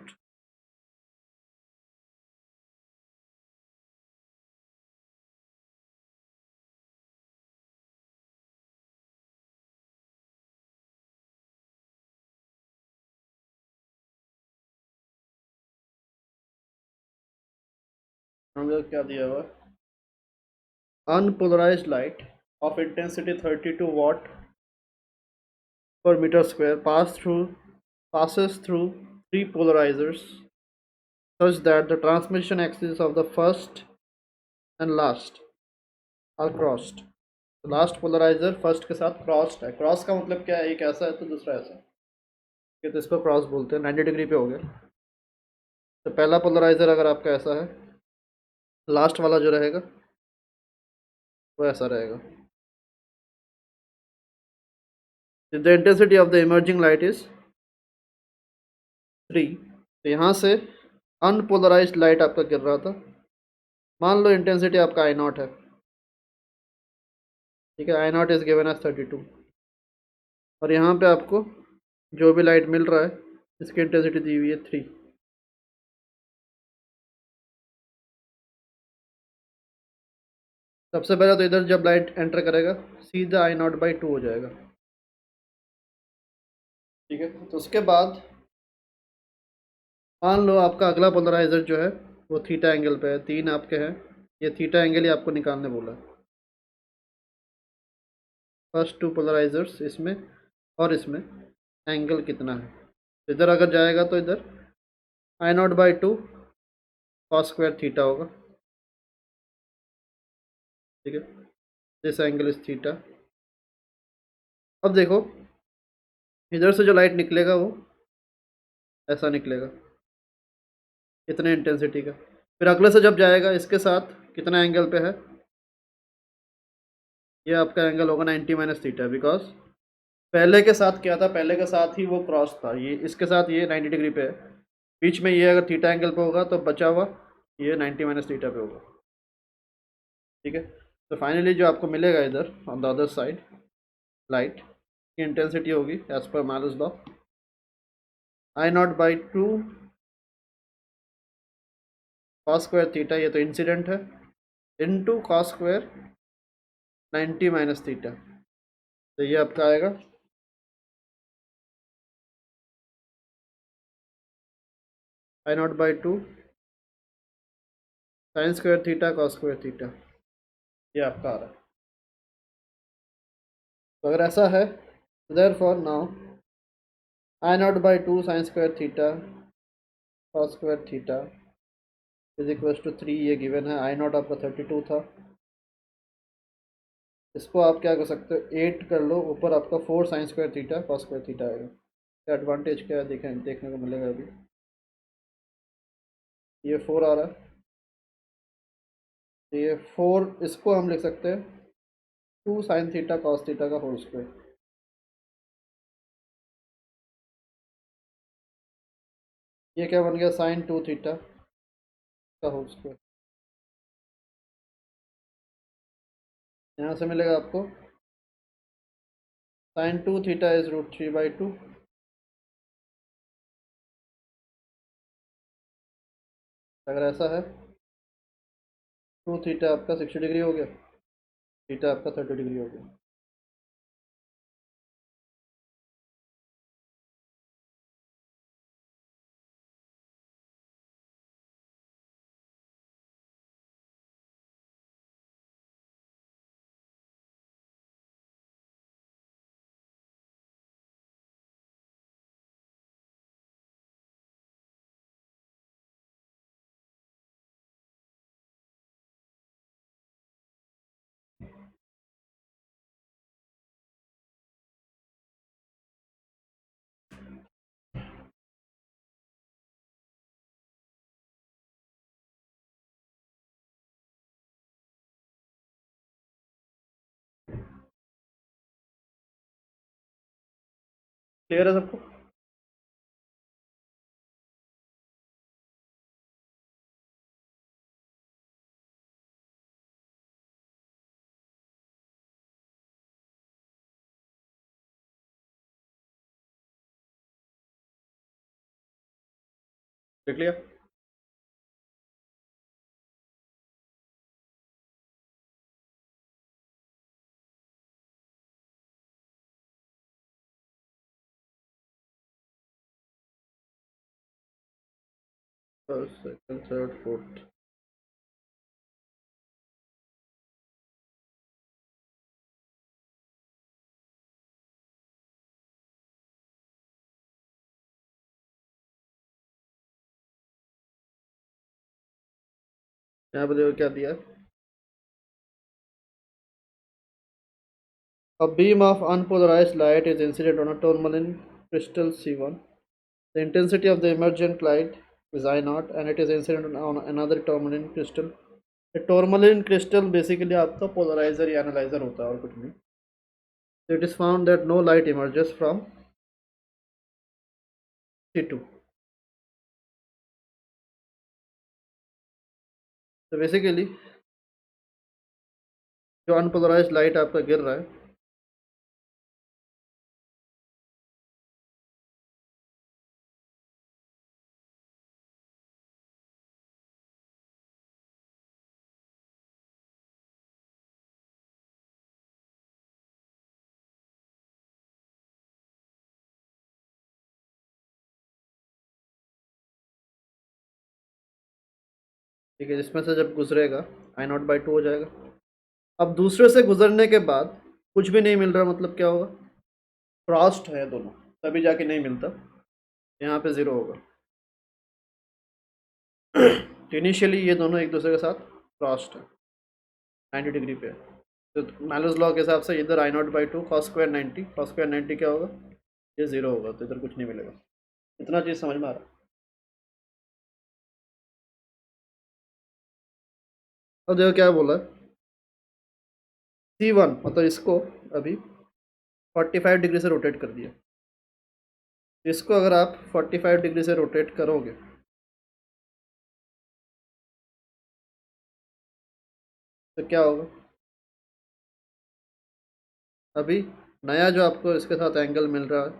हम लोग क्या दिया हुआ, unpolarized light of intensity 32 watt per meter square passes through three polarizers such that the transmission axes of the first and last are crossed। Last polarizer first के साथ क्रॉस्ड है, क्रॉस का मतलब क्या है, एक ऐसा है तो दूसरा ऐसा है, ठीक है, तो इसको क्रॉस बोलते हैं, 90 डिग्री पे हो गया। तो पहला पोलराइजर अगर आपका ऐसा है, लास्ट वाला जो रहेगा वो ऐसा रहेगा। The intensity of the emerging light is 3। तो यहाँ से अनपोलराइज्ड लाइट आपका गिर रहा था, मान लो इंटेंसिटी आपका आई नॉट है, ठीक है, आई नॉट इज गिवन एज 32, और यहाँ पे आपको जो भी लाइट मिल रहा है इसकी इंटेंसिटी दी हुई है 3। सबसे पहले तो इधर जब लाइट एंटर करेगा सीधा आई नॉट बाई 2 हो जाएगा, ठीक है। तो उसके बाद मान लो आपका अगला पोलराइजर जो है वो थीटा एंगल पे है, 3 आपके हैं, ये थीटा एंगल ही आपको निकालने बोला है। फर्स्ट टू पोलराइजर्स इसमें और इसमें एंगल कितना है, इधर अगर जाएगा तो इधर I nought by 2 cos square theta होगा, ठीक है, दिस एंगल इज थीटा। अब देखो इधर से जो लाइट निकलेगा वो ऐसा निकलेगा, इतने इंटेंसिटी का, फिर अगले से जब जाएगा इसके साथ कितना एंगल पे है, ये आपका एंगल होगा 90 माइनस थीटा, बिकॉज पहले के साथ क्या था, पहले के साथ ही वो क्रॉस था, ये इसके साथ ये 90 डिग्री पे है, बीच में ये अगर थीटा एंगल पे होगा तो बचा हुआ ये 90 माइनस थीटा पे होगा, ठीक है। तो फाइनली जो आपको मिलेगा इधर on the other side light की इंटेंसिटी होगी एज पर Malus law I nought by 2 cos square theta, ये तो इंसिडेंट है, into cos square 90 minus theta, तो ये आपका आएगा I nought by 2 sine square theta cos square theta, ये आपका आ रहा है। तो अगर ऐसा है therefore now I nought by 2 sine square theta cos square theta is equal to 3, ये गिवन है, आई नॉट आपका 32 था, इसको आप क्या कर सकते हो, 8 कर लो, ऊपर आपका 4 sign square theta cos square theta आएगा। क्या एडवांटेज क्या है देखें, देखने को मिलेगा अभी। ये 4 आ रहा है, तो ये 4 इसको हम लिख सकते हैं 2 साइन थीटा कॉस थीटा का होल स्क्वायर। ये क्या बन गया, साइन 2 थीटा का होल स्क्वायर। यहाँ से मिलेगा आपको साइन 2 थीटा इज √3/2। अगर ऐसा है 2 थीटा आपका 60 डिग्री हो गया, थीटा आपका 30 डिग्री हो गया। क्लियर है सबको? देख लिया? First second third fourth. यहाँ पर देखो क्या दिया है, a beam of unpolarized light is incident on a tourmaline crystal C1. The intensity of the emergent light is I naught and it is incident on another tourmaline crystal. A tourmaline crystal basically आपका polariser या analyser होता है और कुछ नहीं। So it is found that no light emerges from C2. तो basically जो unpolarised light आपका गिर रहा है, ठीक है, जिसमें से जब गुजरेगा I0/2 हो जाएगा। अब दूसरे से गुजरने के बाद कुछ भी नहीं मिल रहा, मतलब क्या होगा, क्रॉस्ड है दोनों, तभी जाके नहीं मिलता, यहाँ पे ज़ीरो होगा। तो इनिशियली ये दोनों एक दूसरे के साथ क्रॉस्ड है, 90 डिग्री पे है। तो मैलोस लॉ के हिसाब से इधर I0/2 cos square 90, cos square 90 क्या होगा, ये ज़ीरो होगा, तो इधर कुछ नहीं मिलेगा। इतना चीज़ समझ में आ रहा है? अब देखो क्या बोला, C1 मतलब इसको अभी 45 डिग्री से रोटेट कर दिया। इसको अगर आप 45 डिग्री से रोटेट करोगे तो क्या होगा, अभी नया जो आपको इसके साथ एंगल मिल रहा है,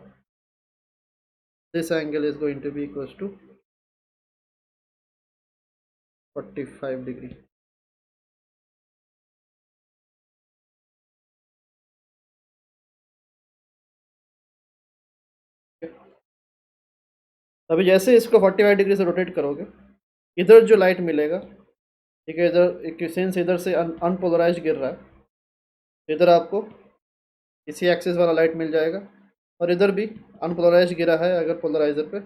this angle is going to be equals to 45 degree. अभी जैसे इसको 45 डिग्री से रोटेट करोगे, इधर जो लाइट मिलेगा, ठीक है, इधर सेंस इधर से अनपोलराइज गिर रहा है, इधर आपको इसी एक्सिस वाला लाइट मिल जाएगा, और इधर भी अनपोलराइज गिरा है अगर पोलराइजर पे,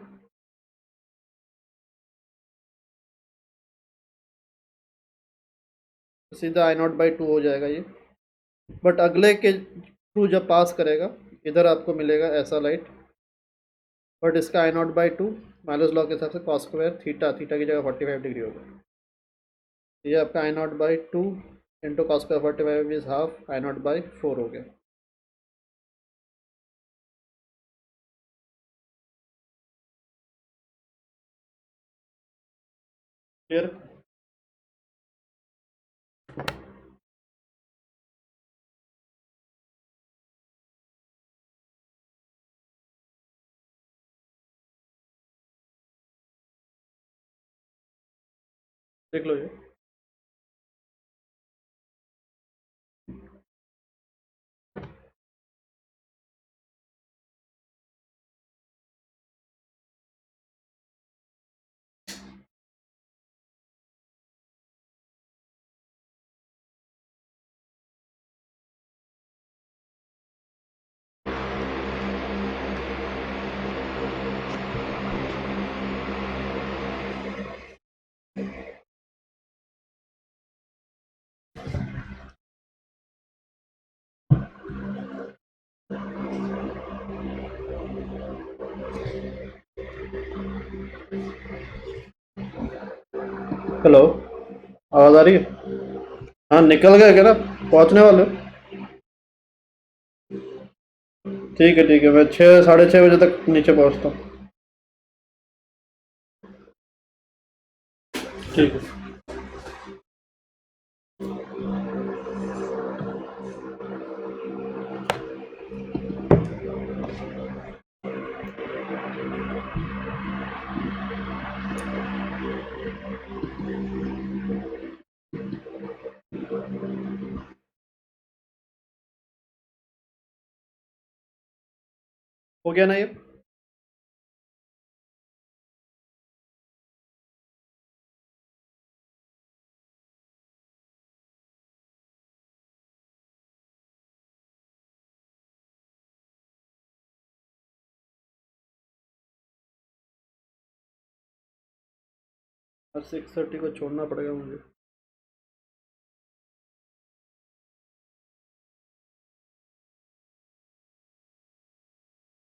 तो सीधा I0/2 हो जाएगा ये। बट अगले के थ्रू जब पास करेगा, इधर आपको मिलेगा ऐसा लाइट, बट इसका I nought by two Malus law के हिसाब से कॉस स्क्वायर थीटा, थीटा की जगह 45 डिग्री होगा। ये आपका I nought by two into cos square 45 is half I nought by 4 हो गया। क्लियर? देख लो ये। हेलो, आवाज़ आ रही है? हाँ, निकल गए क्या ना, पहुँचने वाले हो? ठीक है, मैं 6 साढ़े 6 बजे तक नीचे पहुँचता हूँ। ठीक है। हो गया ना ये? और 6:30 को छोड़ना पड़ेगा मुझे।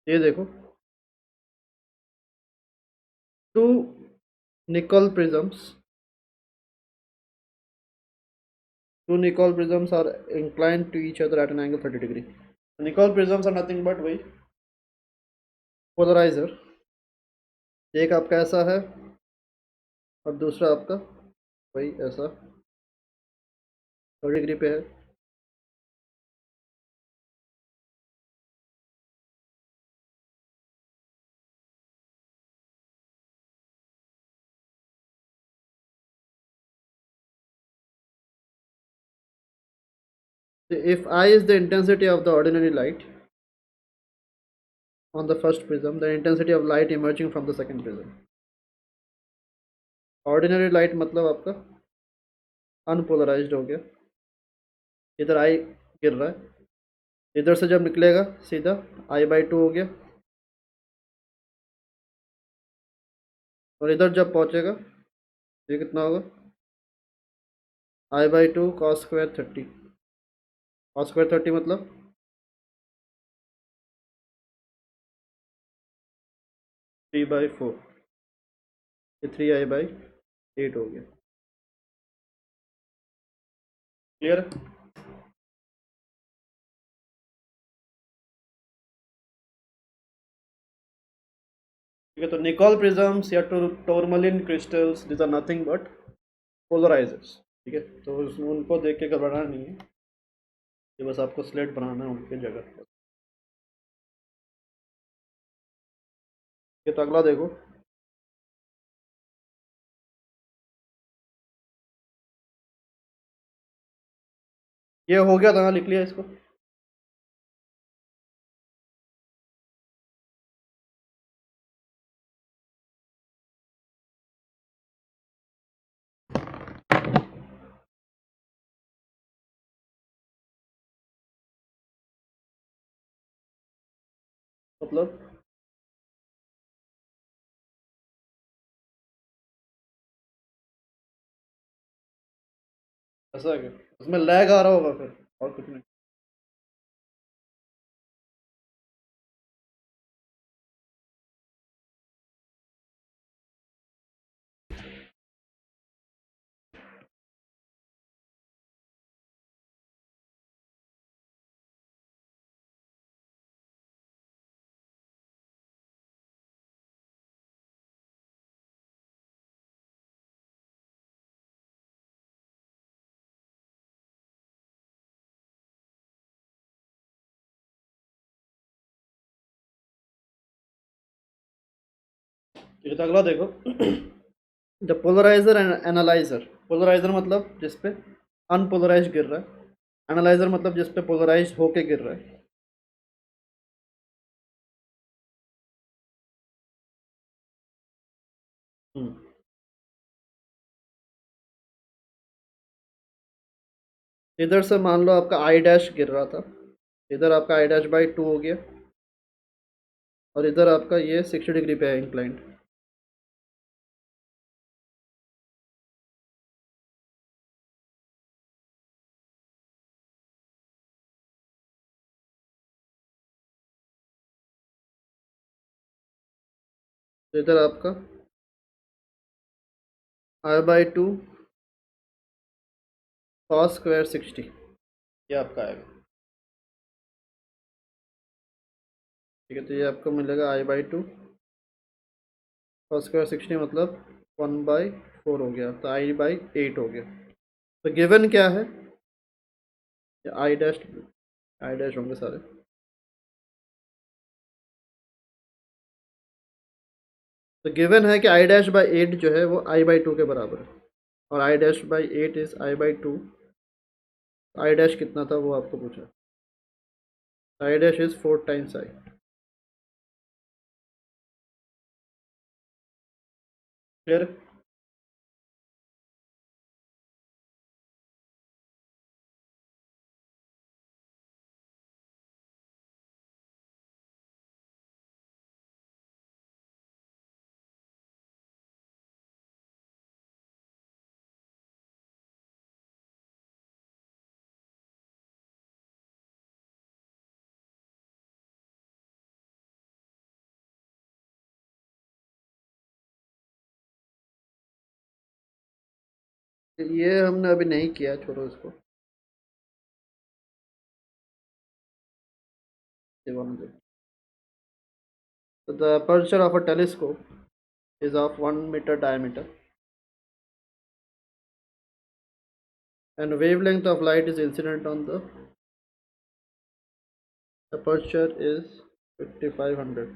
ये देखो, टू निकल prisms, two nickel prisms are inclined to each other at an angle 30 degree. Nickel prisms are nothing but वही पोलराइजर। एक आपका ऐसा है और दूसरा आपका वही ऐसा 30 डिग्री पे है। If I is the intensity of the ordinary light on the first prism, the intensity of light emerging from the second prism. Ordinary light मतलब आपका अनपोलराइज्ड हो गया, इधर आई गिर रहा है, इधर से जब निकलेगा सीधा I/2 हो गया, और इधर जब पहुंचेगा ये कितना होगा, I/2 cos square 30। cos square 30 मतलब 3/4, ये 3I/8 हो गया। क्लियर? ठीक है, तो निकॉल प्रिज्म्स या tourmaline crystals, this are nothing but polarisers. ठीक है, तो उनको देख के घबराना नहीं है, ये बस आपको स्लेट बनाना है उनकी जगह पर। ये तो अगला देखो, ये हो गया था, लिख लिया इसको। मतलब ऐसा है क्या, उसमें लैग आ रहा होगा फिर, और कुछ नहीं। ठीक है, तो अगला देखो। The polarizer and analyzer. Polarizer मतलब जिस पे अनपोलराइज गिर रहा है, एनालाइजर मतलब जिस पे पोलराइज होके गिर रहा है। हम्म। इधर से मान लो आपका आई डैश गिर रहा था, इधर आपका आई डैश बाई टू हो गया, और इधर आपका ये 60 डिग्री पे है इंक्लाइंड। तो इधर आपका आई बाई टू कॉस स्क्वायर 60, ये आपका आएगा। ठीक है, तो ये आपको मिलेगा आई बाई टू कॉस स्क्वायर 60 मतलब 1/4 हो गया, तो आई बाई 8 हो गया। तो गिवन क्या है, आई डैश होंगे सारे। तो गिवन है कि आई डैश बाई 8 जो है वो आई बाई टू के बराबर है, और I dash by 8 is I by two. I dash कितना था वो आपको पूछा, I dash is 4 times I. फिर ये हमने अभी नहीं किया, छोड़ो इसको। ये वाला देखो। So the aperture of a telescope is of 1 meter diameter and wavelength of light is incident on the aperture is 5500.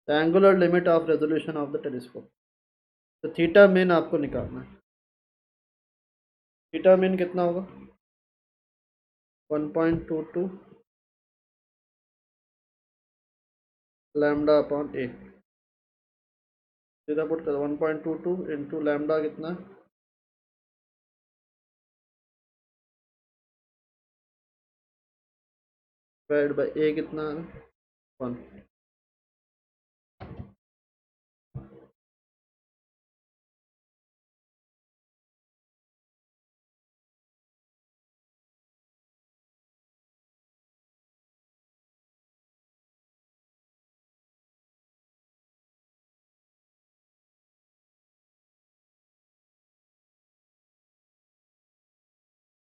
The angular limit of resolution of the telescope. तो थीटा मीन आपको निकालना है। थीटा मीन कितना होगा, 1.22 lambda upon ए। सीधा put करो, 1.22 into lambda कितना, divide by ए कितना है, 1।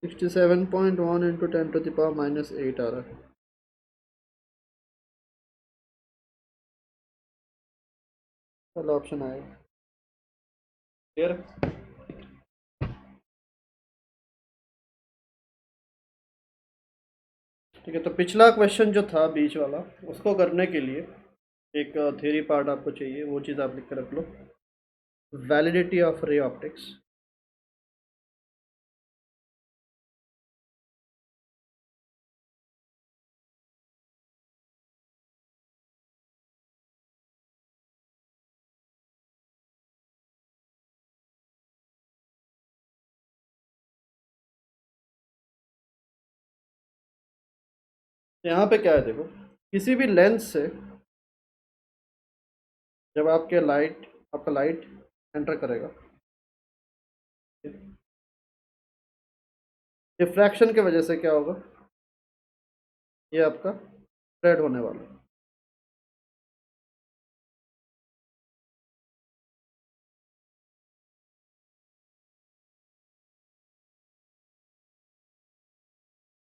67.1 इंटू 10⁻⁻8 आ रहा है। पहला ऑप्शन आएगा। क्लियर। ठीक है, तो पिछला क्वेश्चन जो था बीच वाला, उसको करने के लिए एक थ्योरी पार्ट आपको चाहिए, वो चीज़ आप लिख कर रख लो। Validity of ray optics. यहाँ पे क्या है देखो, किसी भी लेंस से जब आपका लाइट एंटर करेगा, डिफ्रैक्शन की वजह से क्या होगा, ये आपका स्प्रेड होने वाला है।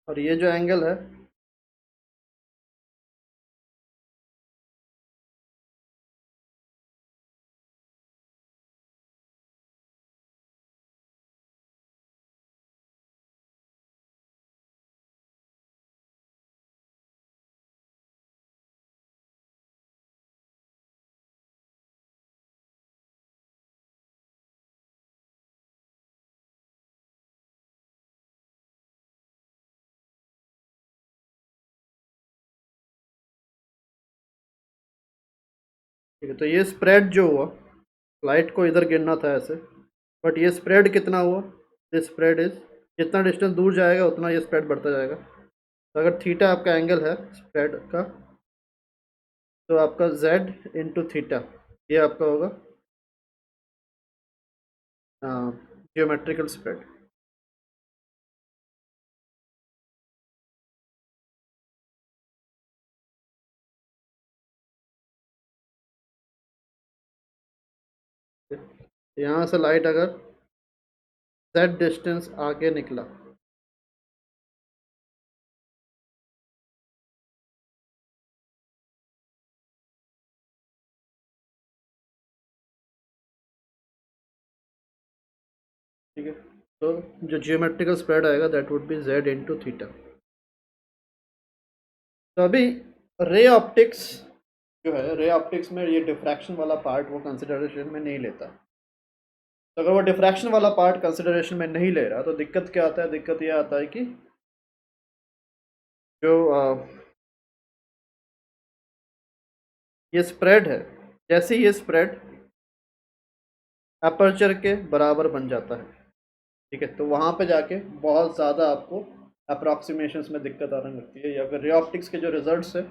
और ये जो एंगल है, ठीक है, तो ये स्प्रेड जो हुआ, लाइट को इधर गिरना था ऐसे, बट ये स्प्रेड कितना हुआ, दिस स्प्रेड इज, जितना डिस्टेंस दूर जाएगा उतना ये स्प्रेड बढ़ता जाएगा। तो अगर थीटा आपका एंगल है स्प्रेड का, तो आपका z इंटू थीटा ये आपका होगा जियोमेट्रिकल स्प्रेड। यहाँ से लाइट अगर z डिस्टेंस आगे निकला, ठीक है, तो जो जियोमेट्रिकल स्प्रेड आएगा that would be z into theta. तो अभी रे ऑप्टिक्स जो है, रे ऑप्टिक्स में ये डिफ्रैक्शन वाला पार्ट वो कंसिडरेशन में नहीं लेता। तो अगर वो डिफ्रैक्शन वाला पार्ट कंसिडरेशन में नहीं ले रहा तो दिक्कत क्या आता है, दिक्कत ये आता है कि जो ये स्प्रेड है, जैसे ही ये स्प्रेड अपर्चर के बराबर बन जाता है, ठीक है, तो वहाँ पे जाके बहुत ज़्यादा आपको अप्रॉक्सीमेशंस में दिक्कत आने लगती है, या फिर रे ऑप्टिक्स के जो रिजल्ट्स है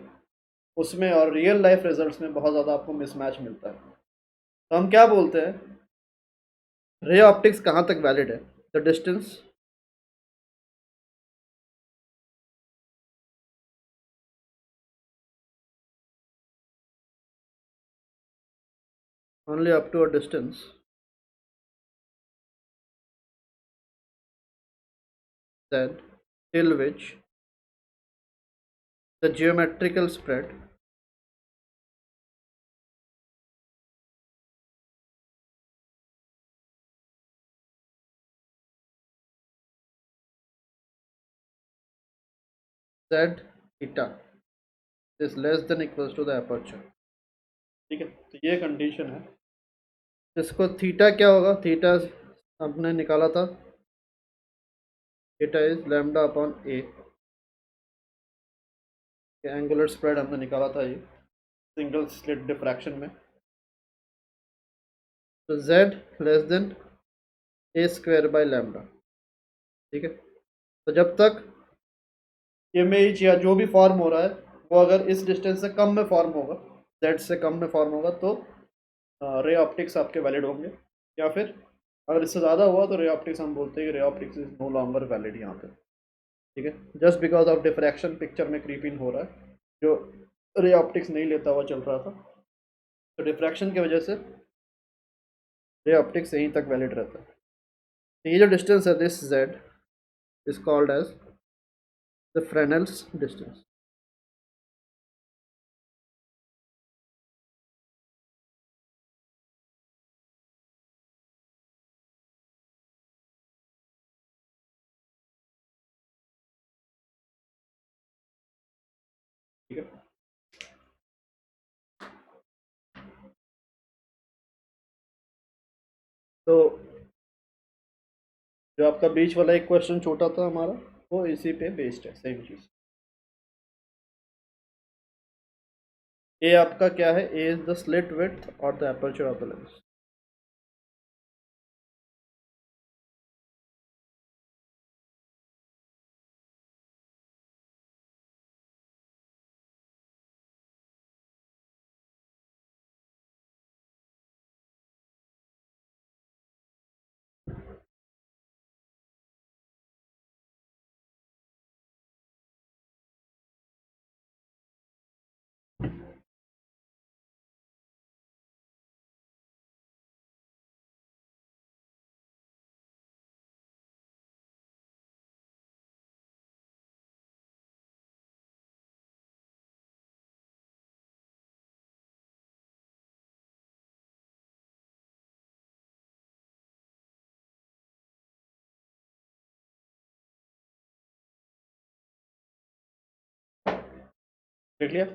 उसमें और रियल लाइफ रिजल्ट्स में बहुत ज़्यादा आपको मिसमैच मिलता है। तो हम क्या बोलते हैं, रे ऑप्टिक्स कहाँ तक वैलिड है, the distance only up to a distance that till which the geometrical spread z theta is less than equals to the aperture। ठीक है, तो ये कंडीशन है। इसको थीटा क्या होगा, थीटा हमने निकाला था, theta is lambda upon A, angular spread हमने निकाला था ये सिंगल स्लिट डिफ्रैक्शन में। तो z less than A square by lambda, ठीक है। तो जब तक इमेज या जो भी फॉर्म हो रहा है वो अगर इस डिस्टेंस से कम में फॉर्म होगा, z से कम में फॉर्म होगा, तो रे ऑप्टिक्स आपके वैलिड होंगे। या फिर अगर इससे ज़्यादा हुआ तो रे ऑप्टिक्स हम बोलते हैं कि ray optics is no longer valid यहाँ पे, ठीक है, just because of diffraction picture में क्रीप इन हो रहा है, जो रे ऑप्टिक्स नहीं लेता हुआ चल रहा था, तो डिफ्रैक्शन की वजह से रे ऑप्टिक्स यहीं तक वैलिड रहता है। तो ये जो डिस्टेंस है this z is called as the Fresnel's distance. ठीक है, तो जो आपका बीच वाला एक क्वेश्चन छोटा था हमारा, वो इसी पे बेस्ड है, सेम चीज़। ए आपका क्या है, ए इज द स्लिट विड्थ और the aperture of the lens. देख लिया।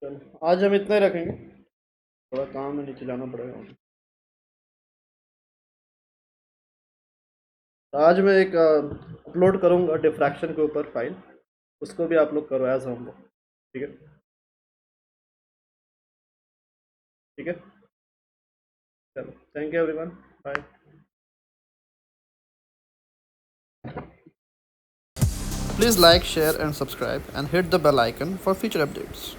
चलो आज हम इतना ही रखेंगे, थोड़ा काम है, नीचे जाना पड़ेगा। आज मैं एक अपलोड करूँगा डिफ्रैक्शन के ऊपर फाइल, उसको भी आप लोग करो एज होमवर्क, ठीक है? ठीक है, चलो, thank you everyone, bye. Please like, share and subscribe and hit the bell icon for future updates.